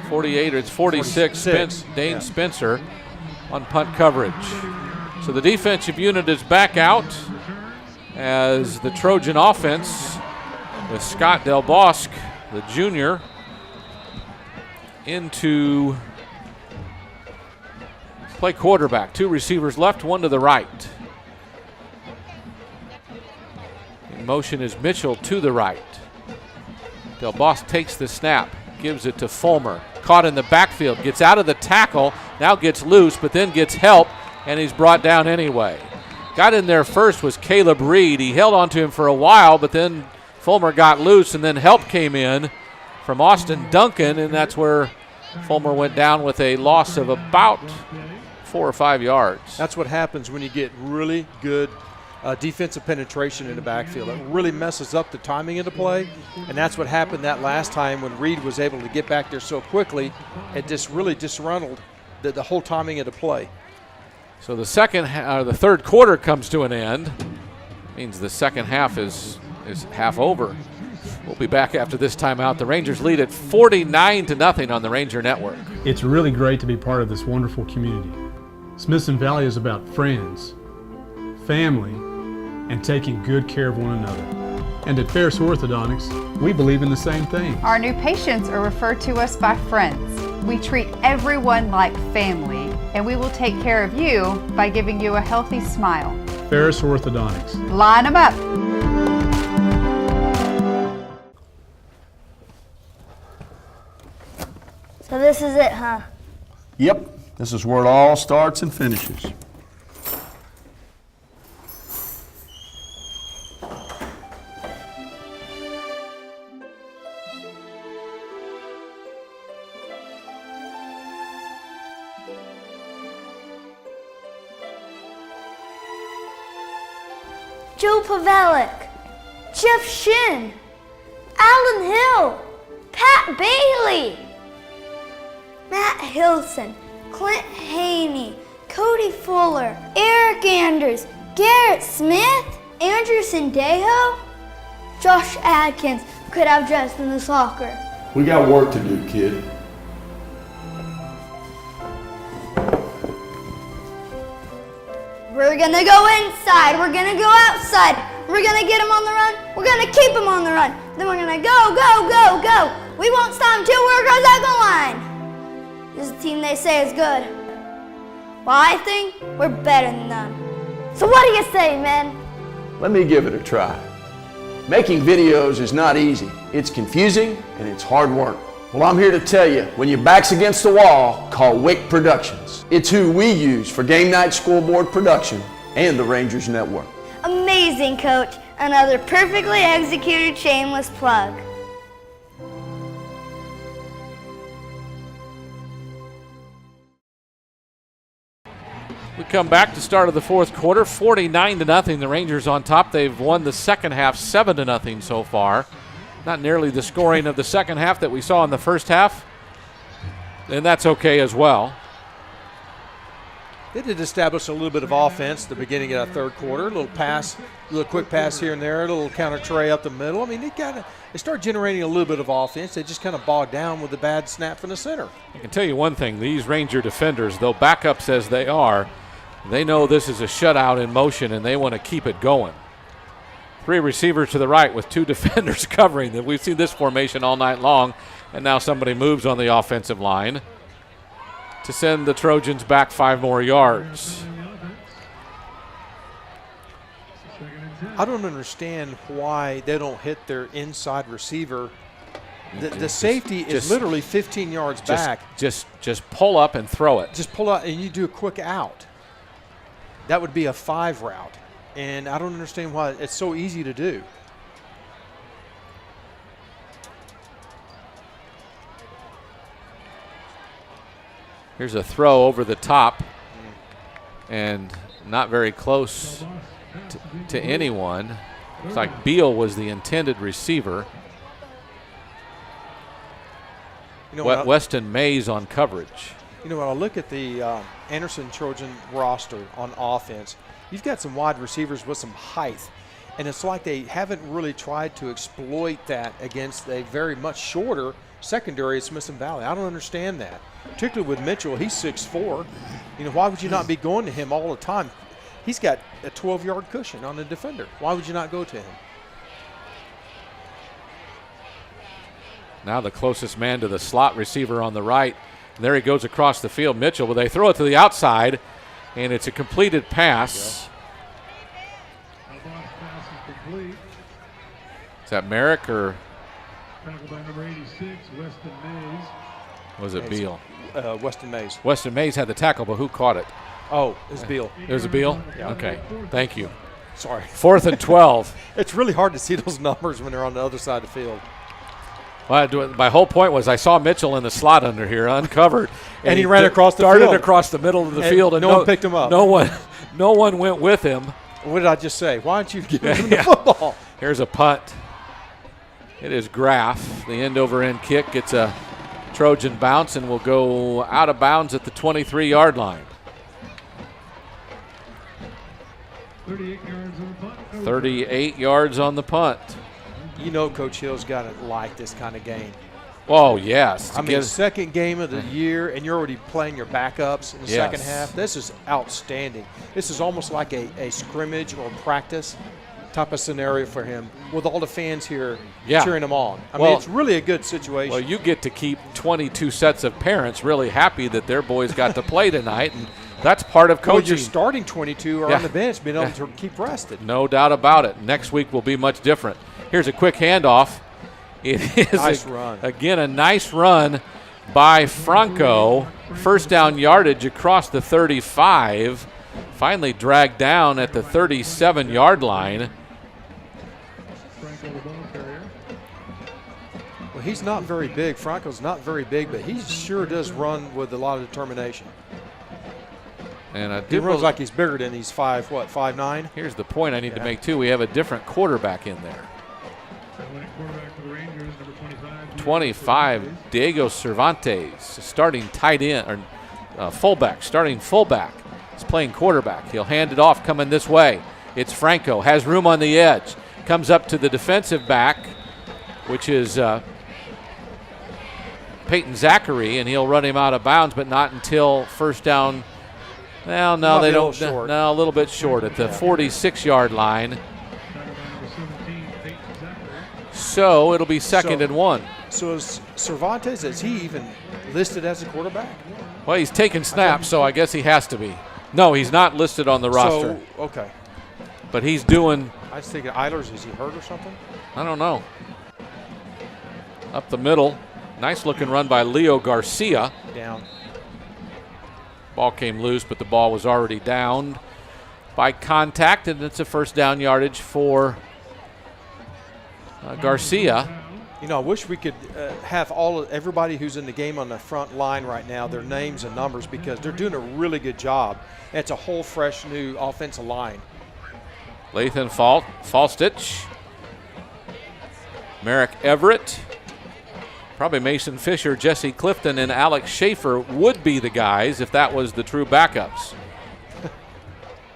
48, it's 46, Dane Spencer on punt coverage. So the defensive unit is back out, as the Trojan offense with Scott Del Bosque, the junior, into play quarterback. 2 receivers left, 1 to the right. In motion is Mitchell to the right. Del Bosque takes the snap, gives it to Fulmer. Caught in the backfield, gets out of the tackle, now gets loose, but then gets help, and he's brought down anyway. Got in there first was Caleb Reed. He held on to him for a while, but then Fulmer got loose, and then help came in from Austin Duncan, and that's where Fulmer went down with a loss of about 4 or 5 yards. That's what happens when you get really good defensive penetration in the backfield. It really messes up the timing of the play, and that's what happened that last time when Reed was able to get back there so quickly. It just really disruntled the whole timing of the play. So the third quarter comes to an end. Means the second half is half over. We'll be back after this timeout. The Rangers lead at 49-0 on the Ranger Network. It's really great to be part of this wonderful community. Smithson Valley is about friends, family, and taking good care of one another. And at Ferris Orthodontics, we believe in the same thing. Our new patients are referred to us by friends. We treat everyone like family, and we will take care of you by giving you a healthy smile. Ferris Orthodontics. Line them up. So this is it, huh? Yep, this is where it all starts and finishes. Joe Pavelek, Jeff Shin, Alan Hill, Pat Bailey, Matt Hilson, Clint Haney, Cody Fuller, Eric Anders, Garrett Smith, Andrew Sandejo, Josh Adkins could have dressed in the soccer. We got work to do, kid. We're gonna go inside, we're gonna go outside, we're gonna get them on the run, we're gonna keep them on the run, then we're gonna go, go, go, go. We won't stop until we're across that goal line. This is a team they say is good. Well, I think we're better than them. So what do you say, man? Let me give it a try. Making videos is not easy. It's confusing and it's hard work. Well, I'm here to tell you, when your back's against the wall, call Wick Productions. It's who we use for game night scoreboard production and the Rangers Network. Amazing, Coach. Another perfectly executed shameless plug. We come back to start of the fourth quarter, 49-0. The Rangers on top. They've won the second half 7-0 so far. Not nearly the scoring of the second half that we saw in the first half, and that's okay as well. They did establish a little bit of offense at the beginning of that third quarter. A little pass, a little quick pass here and there, a little counter tray up the middle. I mean, they start generating a little bit of offense. They just kind of bogged down with the bad snap from the center. I can tell you one thing, these Ranger defenders, though backups as they are, they know this is a shutout in motion and they want to keep it going. 3 receivers to the right with 2 defenders covering them. We've seen this formation all night long, and now somebody moves on the offensive line to send the Trojans back 5 more yards. I don't understand why they don't hit their inside receiver. The safety is literally 15 yards back. Just pull up and throw it. Just pull out and you do a quick out. That would be a 5 route. And I don't understand why it's so easy to do. Here's a throw over the top and not very close to anyone. Looks like Beal was the intended receiver. You know, Weston Mays on coverage. You know, when I look at the Anderson Trojan roster on offense, you've got some wide receivers with some height, and it's like they haven't really tried to exploit that against a very much shorter secondary at Smithson Valley. I don't understand that, particularly with Mitchell. He's 6'4". You know, why would you not be going to him all the time? He's got a 12-yard cushion on the defender. Why would you not go to him? Now the closest man to the slot receiver on the right. And there he goes across the field, Mitchell. But they throw it to the outside, and it's a completed pass. Is that Merrick or was it Beal? Weston Mays. Weston Mays had the tackle, but who caught it? Oh, it's Beal. It was a Beal? Yeah. Okay, thank you. Sorry. 4th and 12. It's really hard to see those numbers when they're on the other side of the field. Well, my whole point was I saw Mitchell in the slot under here, uncovered. And he ran across the field. Started field. across the middle of the field. And no one picked him up. No one went with him. What did I just say? Why don't you give him the football? Here's a punt. It is Graff. The end-over-end kick gets a Trojan bounce and will go out of bounds at the 23-yard line. 38 yards on the punt. You know Coach Hill's got to like this kind of game. Oh, yes. I mean, second game of the year, and you're already playing your backups in the second half. This is outstanding. This is almost like a scrimmage or practice type of scenario for him with all the fans here cheering him on. I mean, it's really a good situation. Well, you get to keep 22 sets of parents really happy that their boys got to play tonight, and that's part of coaching. Well, your starting 22 are on the bench being able to keep rested. No doubt about it. Next week will be much different. Here's a quick handoff. It is, nice run. Again, a nice run by Franco. First down yardage across the 35. Finally dragged down at the 37-yard line. Well, he's not very big. Franco's not very big, but he sure does run with a lot of determination. And he runs like he's bigger than he's 5'9"? Here's the point I need to make, too. We have a different quarterback in there. 25, Diego Cervantes, starting tight end, or fullback, starting fullback. He's playing quarterback. He'll hand it off coming this way. It's Franco, has room on the edge. Comes up to the defensive back, which is Peyton Zachary, and he'll run him out of bounds, but not until first down. Well, no, they don't. No, a little bit short at the 46-yard line. So it'll be second and 1. So is Cervantes, is he even listed as a quarterback? Well, he's taking snaps, so I guess he has to be. No, he's not listed on the roster. So, okay. But he's doing. I was thinking Eilers, is he hurt or something? I don't know. Up the middle. Nice looking run by Leo Garcia. Down. Ball came loose, but the ball was already downed by contact, and it's a first down yardage for Garcia. You know, I wish we could have everybody who's in the game on the front line right now, their names and numbers, because they're doing a really good job. It's a whole fresh new offensive line. Lathan Falstich, Merrick Everett, probably Mason Fisher, Jesse Clifton, and Alex Schaefer would be the guys if that was the true backups.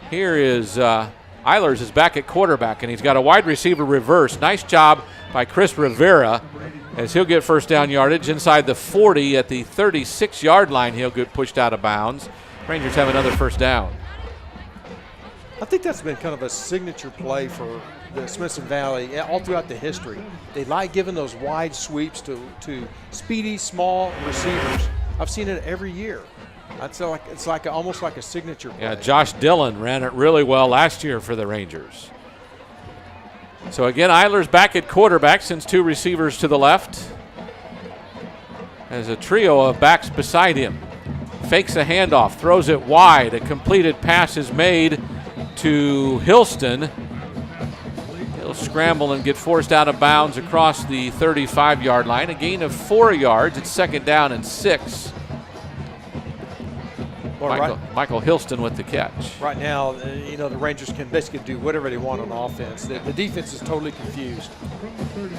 Here is Eilers is back at quarterback, and he's got a wide receiver reverse. Nice job by Chris Rivera as he'll get first down yardage inside the 40 at the 36-yard line. He'll get pushed out of bounds. Rangers have another first down. I think that's been kind of a signature play for the Smithson Valley all throughout the history. They like giving those wide sweeps to speedy, small receivers. I've seen it every year. It's almost like a signature play. Yeah, Josh Dillon ran it really well last year for the Rangers. So again, Eilers back at quarterback, sends two receivers to the left. Has a trio of backs beside him. Fakes a handoff, throws it wide. A completed pass is made to Hilston. He'll scramble and get forced out of bounds across the 35-yard line. A gain of 4 yards. It's second down and 6. Michael Hilston with the catch. Right now, the Rangers can basically do whatever they want on offense. The defense is totally confused.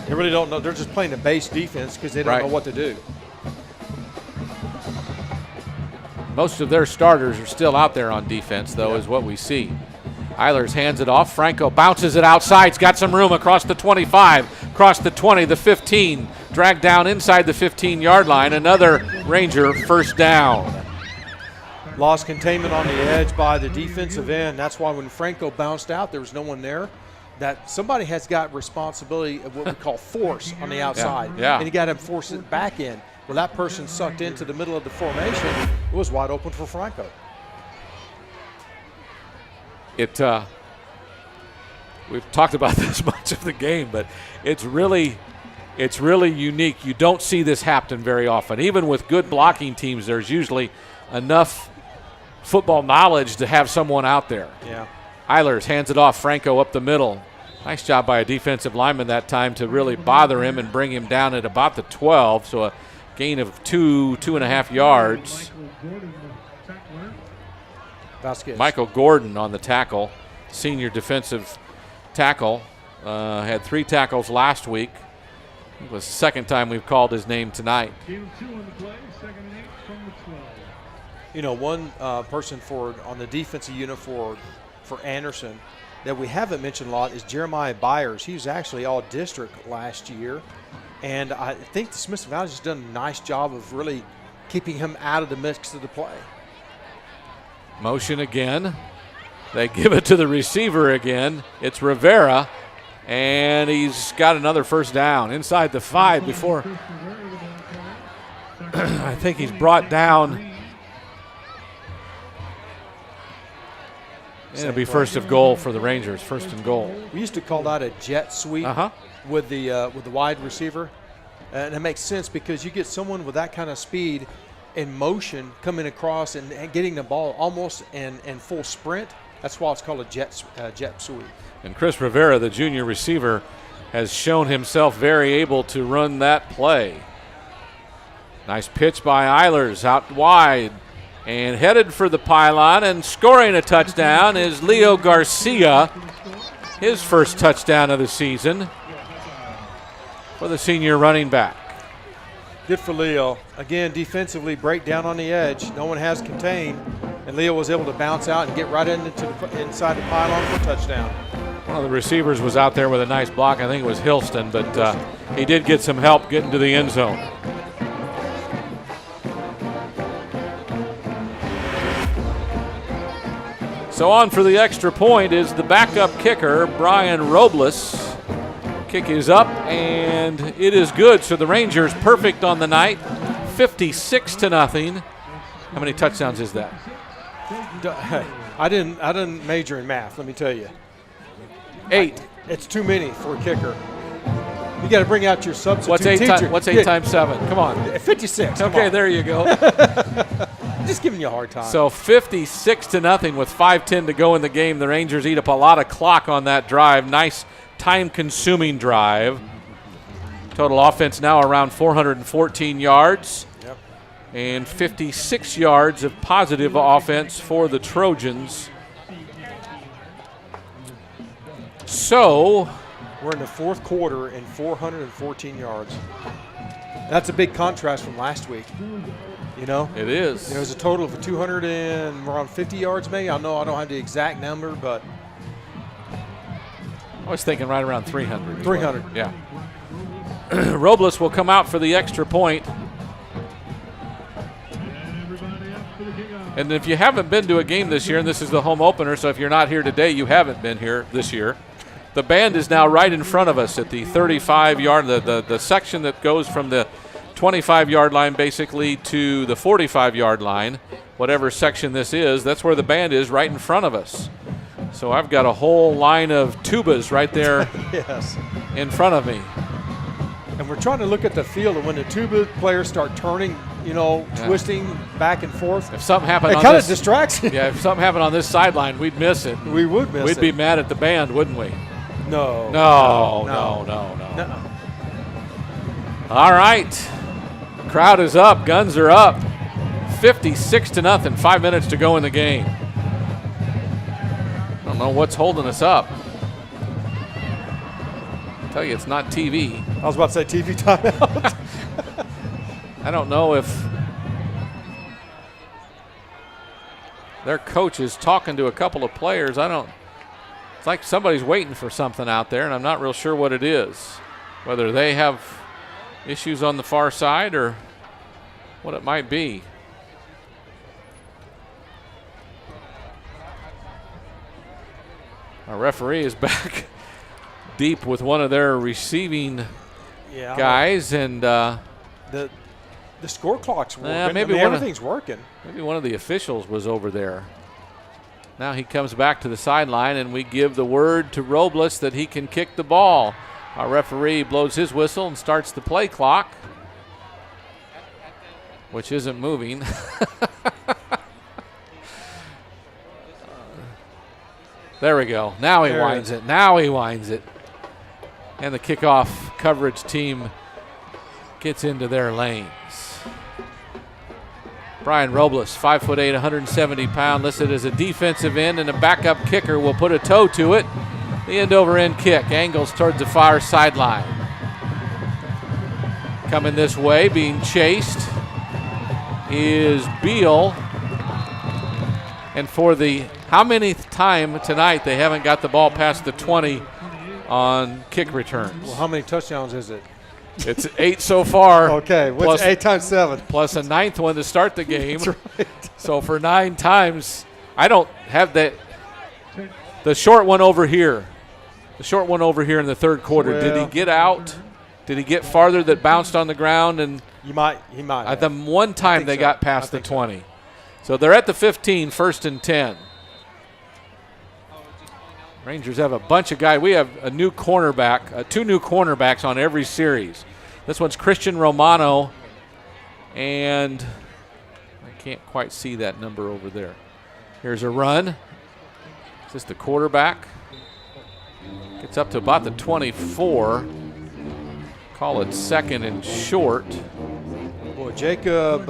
They really don't know. They're just playing a base defense because they don't know what to do. Most of their starters are still out there on defense, though, is what we see. Eilers hands it off. Franco bounces it outside. He's got some room across the 25, across the 20, the 15. Dragged down inside the 15-yard line. Another Ranger first down. Lost containment on the edge by the defensive end. That's why when Franco bounced out, there was no one there. That somebody has got responsibility of what we call force on the outside. Yeah. And you got to force it back in. Well, that person sucked into the middle of the formation. It was wide open for Franco. We've talked about this much of the game, but it's really unique. You don't see this happen very often. Even with good blocking teams, there's usually enough football knowledge to have someone out there. Yeah. Eilers hands it off. Franco up the middle. Nice job by a defensive lineman that time to really bother him and bring him down at about the 12. So a gain of 2.5 yards. Vasquez. Michael Gordon on the tackle, senior defensive tackle. Had 3 tackles last week. It was the second time we've called his name tonight. You know, one person on the defensive unit for Anderson that we haven't mentioned a lot is Jeremiah Byers. He was actually all district last year, and I think the Smithson Valley's just done a nice job of really keeping him out of the mix of the play. Motion again. They give it to the receiver again. It's Rivera, and he's got another first down inside the 5 before. I think he's brought down. It'll be first of goal for the Rangers, first and goal. We used to call that a jet sweep with the wide receiver. And it makes sense because you get someone with that kind of speed and motion coming across and getting the ball almost in full sprint. That's why it's called a jet sweep. And Chris Rivera, the junior receiver, has shown himself very able to run that play. Nice pitch by Eilers out wide. And headed for the pylon and scoring a touchdown is Leo Garcia. His first touchdown of the season for the senior running back. Good for Leo. Again, defensively, break down on the edge. No one has contained. And Leo was able to bounce out and get right inside the pylon for a touchdown. One of the receivers was out there with a nice block. I think it was Hilston, but he did get some help getting to the end zone. So on for the extra point is the backup kicker, Brian Robles. Kick is up, and it is good. So the Rangers perfect on the night, 56-0. How many touchdowns is that? I didn't major in math, let me tell you. 8. It's too many for a kicker. You got to bring out your substitute What's 8 teacher. times 7? Come on. 56. Okay, there you go. Just giving you a hard time. So 56-0 with 5:10 to go in the game. The Rangers eat up a lot of clock on that drive. Nice time-consuming drive. Total offense now around 414 yards. Yep. And 56 yards of positive offense for the Trojans. So we're in the fourth quarter and 414 yards. That's a big contrast from last week. You know, it is. There was a total of 200 and around 50 yards, maybe. I know I don't have the exact number, but I was thinking right around 300. 300. Yeah. Robles will come out for the extra point. And if you haven't been to a game this year, and this is the home opener, so if you're not here today, you haven't been here this year. The band is now right in front of us at the 35-yard, the section that goes from the 25-yard line basically to the 45-yard line. Whatever section this is, that's where the band is, right in front of us. So I've got a whole line of tubas right there yes. in front of me. And we're trying to look at the field, and when the tuba players start turning, twisting back and forth. If something happened it on kind this, of distracts you. Yeah, if something happened on this sideline, we'd miss it. We would miss We'd be mad at the band, wouldn't we? No. No. All right. Crowd is up. Guns are up. 56-0. 5 minutes to go in the game. I don't know what's holding us up. I tell you, it's not TV. I was about to say TV timeout. I don't know if their coach is talking to a couple of players. It's like somebody's waiting for something out there, and I'm not real sure what it is. Whether they have issues on the far side or what it might be. Our referee is back deep with one of their receiving guys, and the score clock's working. Maybe everything's working. Maybe one of the officials was over there. Now he comes back to the sideline, and we give the word to Robles that he can kick the ball. Our referee blows his whistle and starts the play clock, which isn't moving. There we go. Now he winds it. Now he winds it. And the kickoff coverage team gets into their lanes. Brian Robles, 5'8", 170 pound, listed as a defensive end, and a backup kicker will put a toe to it. The end-over-end kick angles towards the far sideline. Coming this way, being chased, is Beal. And for the how many time tonight they haven't got the ball past the 20 on kick returns? Well, how many touchdowns is it? It's 8 so far. Okay, what's 8 times 7? Plus a 9th one to start the game. That's right. So for 9 times, I don't have that. The short one over here. The short one over here in the third quarter. Well, did he get out? Did he get farther that bounced on the ground? And he might. At the one time they got past the 20. So they're at the 15, 1st and 10. Rangers have a bunch of guys. We have a new cornerback, 2 new cornerbacks on every series. This one's Christian Romano, and I can't quite see that number over there. Here's a run. Is this the quarterback? Gets up to about the 24. Call it 2nd and short. Boy, Jacob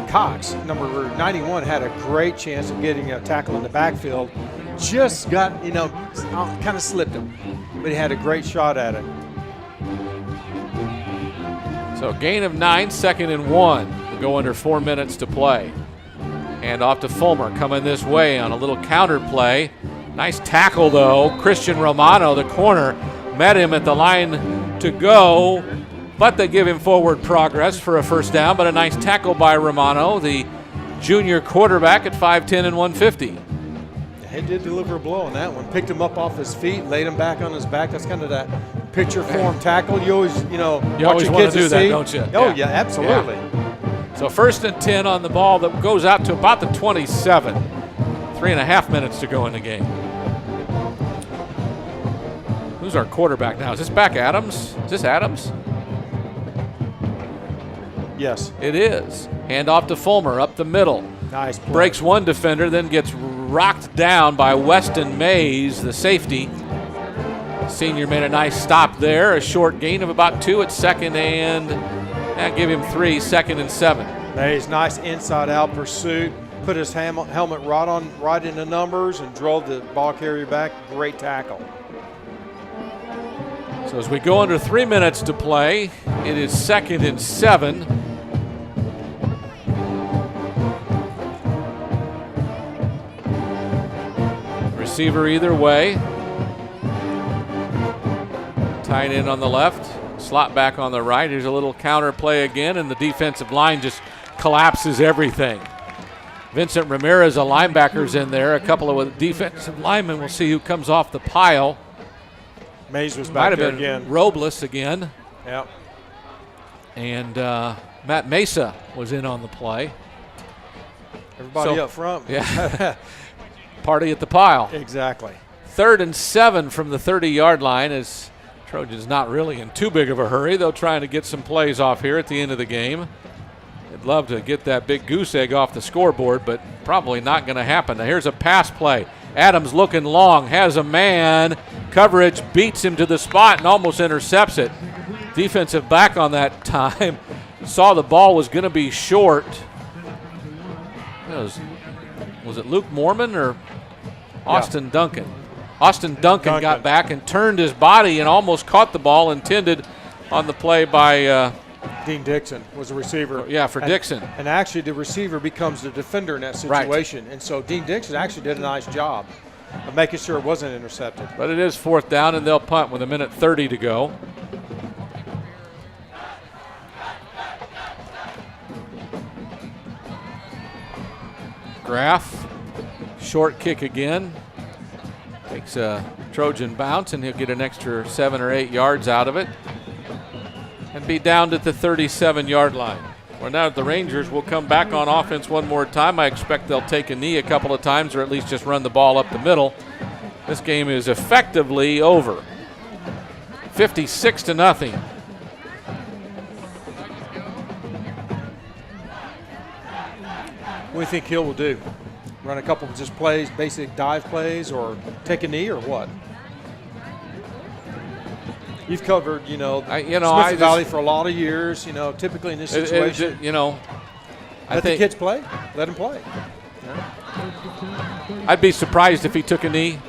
Cox, number 91, had a great chance of getting a tackle in the backfield. Just got, kind of slipped him, but he had a great shot at it. So gain of 9, 2nd and 1. We'll go under 4 minutes to play. And off to Fulmer, coming this way on a little counter play. Nice tackle, though. Christian Romano, the corner, met him at the line to go, but they give him forward progress for a first down. But a nice tackle by Romano, the junior quarterback at 5'10" and 150. He did deliver a blow on that one. Picked him up off his feet, laid him back on his back. That's kind of that picture form tackle. You always, you always want to do that, don't you? Oh, yeah, absolutely. Yeah. So 1st and 10 on the ball that goes out to about the 27. 3.5 minutes to go in the game. Who's our quarterback now? Is this back Adams? Is this Adams? Yes. It is. Hand off to Fulmer up the middle. Nice play. Breaks one defender, then gets rocked down by Weston Mays, the safety. Senior made a nice stop there. A short gain of about 2 at 2nd and give him 3, 2nd and 7. Mays, nice inside-out pursuit. Put his helmet right in the numbers and drove the ball carrier back. Great tackle. So as we go under 3 minutes to play, it is 2nd and 7. Receiver either way. Tight end on the left, slot back on the right. Here's a little counter play again, and the defensive line just collapses everything. Vincent Ramirez, a linebacker's in there. A couple of defensive linemen. We'll see who comes off the pile. Mays was back there again. Robles again. Yep. And Matt Mesa was in on the play. Everybody up front. Yeah. Party at the pile. Exactly. 3rd and 7 from the 30-yard line as Trojans not really in too big of a hurry. They're trying to get some plays off here at the end of the game. They'd love to get that big goose egg off the scoreboard, but probably not going to happen. Now here's a pass play. Adams looking long, has a man. Coverage beats him to the spot and almost intercepts it. Defensive back on that time saw the ball was going to be short. Was it Luke Mormon or Austin Duncan? Austin Duncan got back and turned his body and almost caught the ball intended on the play by Dean Dixon was the receiver. Yeah, for Dixon. And actually the receiver becomes the defender in that situation. Right. And so Dean Dixon actually did a nice job of making sure it wasn't intercepted. But it is 4th down, and they'll punt with 1:30 to go. Graff, short kick again. takes a Trojan bounce, and he'll get an extra 7 or 8 yards out of it and be down at the 37-yard line. Well, now the Rangers will come back on offense one more time. I expect they'll take a knee a couple of times or at least just run the ball up the middle. This game is effectively over. 56-0. What do you think Hill will do? Run a couple of just plays, basic dive plays, or take a knee, or what? You've covered, Smithson Valley for a lot of years. Typically in this situation, let the kids play. Let them play. I'd be surprised if he took a knee.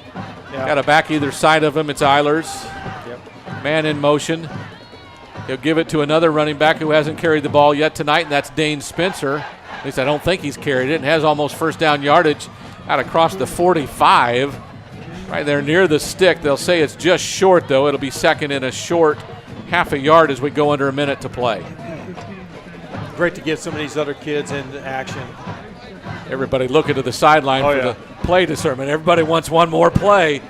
Yeah. Got a back either side of him. It's Eilers. Yep. Man in motion. He'll give it to another running back who hasn't carried the ball yet tonight, and that's Dane Spencer. At least I don't think he's carried it, and has almost first down yardage out across the 45. Right there near the stick. They'll say it's just short, though. It'll be second and a short half a yard as we go under a minute to play. Great to get some of these other kids into action. Everybody looking to the sideline for the play discernment. Everybody wants one more play.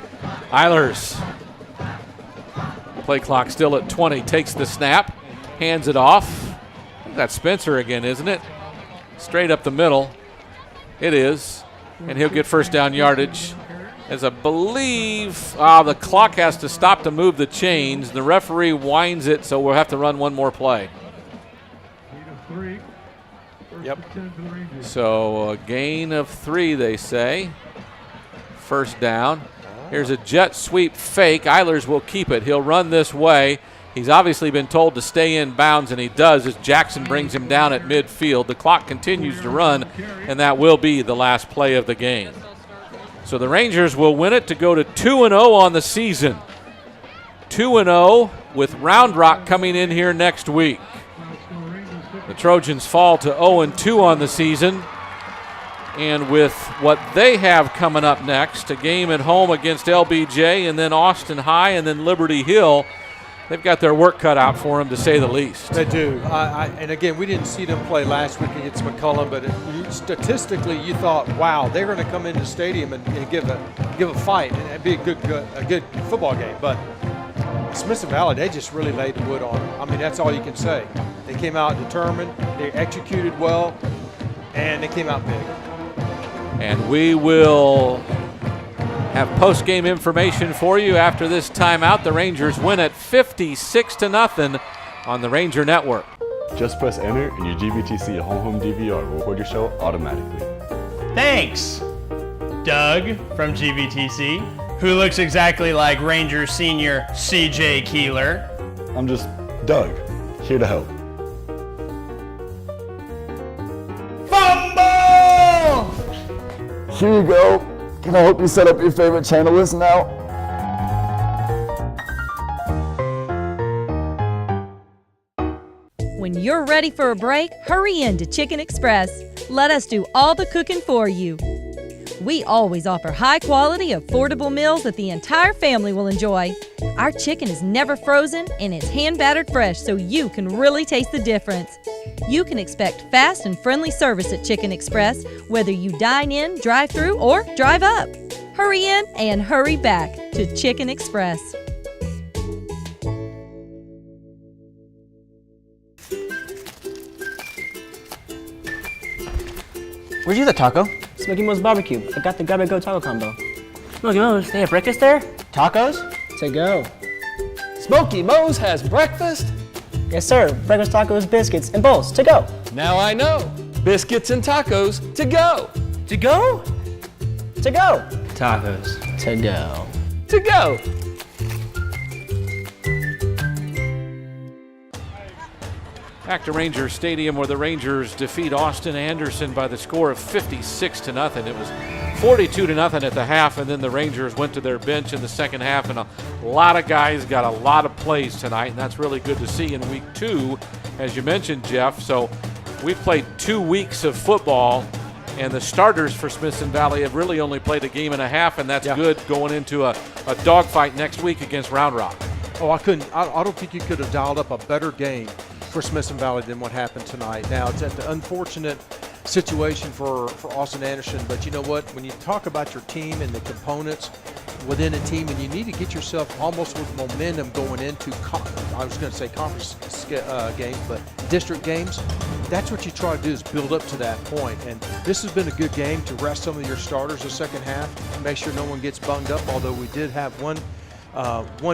Eilers. Play clock still at 20. Takes the snap. Hands it off. That's Spencer again, isn't it? Straight up the middle. It is. And he'll get first down yardage. As I believe the clock has to stop to move the chains. The referee winds it, so we'll have to run one more play. Yep. So a gain of 3, they say. First down. Here's a jet sweep fake. Eilers will keep it. He'll run this way. He's obviously been told to stay in bounds, and he does as Jackson brings him down at midfield. The clock continues to run, and that will be the last play of the game. So the Rangers will win it to go to 2-0 on the season. 2-0 with Round Rock coming in here next week. The Trojans fall to 0-2 on the season. And with what they have coming up next, a game at home against LBJ and then Austin High and then Liberty Hill, they've got their work cut out for them, to say the least. They do. And again, we didn't see them play last week against McCullum, but statistically, you thought, wow, they're going to come into the stadium and give a fight, and it'd be a good football game. But Smithson Valley, they just really laid the wood on them. I mean, that's all you can say. They came out determined, they executed well, and they came out big. And we will have post-game information for you after this timeout. The Rangers win at 56-0 on the Ranger Network. Just press enter and your GVTC home DVR will record your show automatically. Thanks, Doug from GVTC, who looks exactly like Ranger senior CJ Keeler. I'm just Doug, here to help. Fumble! Here you go. Can I help you set up your favorite channel list now? When you're ready for a break, hurry in to Chicken Express. Let us do all the cooking for you. We always offer high-quality, affordable meals that the entire family will enjoy. Our chicken is never frozen and it's hand-battered fresh, so you can really taste the difference. You can expect fast and friendly service at Chicken Express, whether you dine in, drive through, or drive up. Hurry in and hurry back to Chicken Express. Where'd you get the taco? Smoky Mo's Barbecue. I got the Grab and Go taco combo. Smoky Mo's, they have breakfast there? Tacos? To go. Smoky Mo's has breakfast? Yes, sir. Breakfast tacos, biscuits, and bowls. To go. Now I know. Biscuits and tacos to go. To go? To go. Tacos. To go. To go. Back to Ranger Stadium, where the Rangers defeat Austin Anderson by the score of 56-0. It was 42-0 at the half, and then the Rangers went to their bench in the second half, and a lot of guys got a lot of plays tonight, and that's really good to see in week 2, as you mentioned, Jeff. So we've played 2 weeks of football, and the starters for Smithson Valley have really only played a game and a half, and that's good going into a dogfight next week against Round Rock. Oh, I don't think you could have dialed up a better game for Smithson Valley than what happened tonight. Now, it's an unfortunate situation for Austin Anderson, but you know what? When you talk about your team and the components, within a team, and you need to get yourself almost with momentum going into, I was going to say conference games, but district games. That's what you try to do, is build up to that point. And this has been a good game to rest some of your starters the second half, make sure no one gets bunged up, although we did have one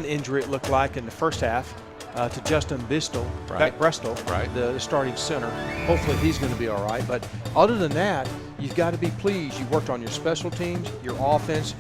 injury, it looked like, in the first half to Justin Bristol, the starting center. Hopefully he's going to be all right. But other than that, you've got to be pleased. You worked on your special teams, your offense.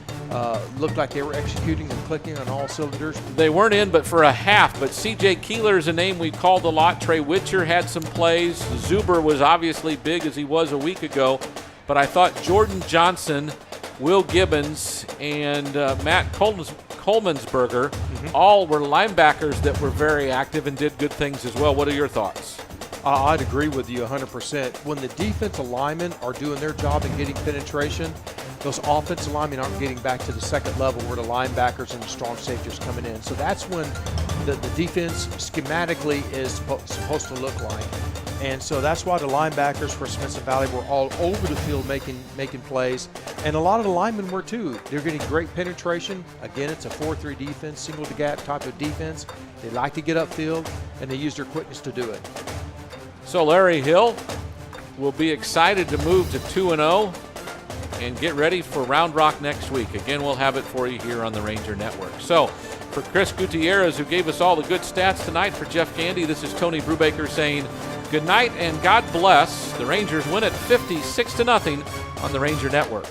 Looked like they were executing and clicking on all cylinders. They weren't in but for a half, but C.J. Keeler is a name we called a lot. Trey Witcher had some plays. Zuber was obviously big as he was a week ago, but I thought Jordan Johnson, Will Gibbons, and Matt Colemansberger all were linebackers that were very active and did good things as well. What are your thoughts? I'd agree with you 100%. When the defensive linemen are doing their job and getting penetration, those offensive linemen aren't getting back to the second level where the linebackers and the strong safeties are coming in. So that's when the defense schematically is supposed to look like. And so that's why the linebackers for Smithson Valley were all over the field making plays. And a lot of the linemen were too. They're getting great penetration. Again, it's a 4-3 defense, single to gap type of defense. They like to get upfield, and they use their quickness to do it. So Larry Hill will be excited to move to 2-0 and get ready for Round Rock next week. Again, we'll have it for you here on the Ranger Network. So for Chris Gutierrez, who gave us all the good stats tonight, for Geff Gandy, this is Tony Brubaker saying good night and God bless. The Rangers win at 56-0 on the Ranger Network.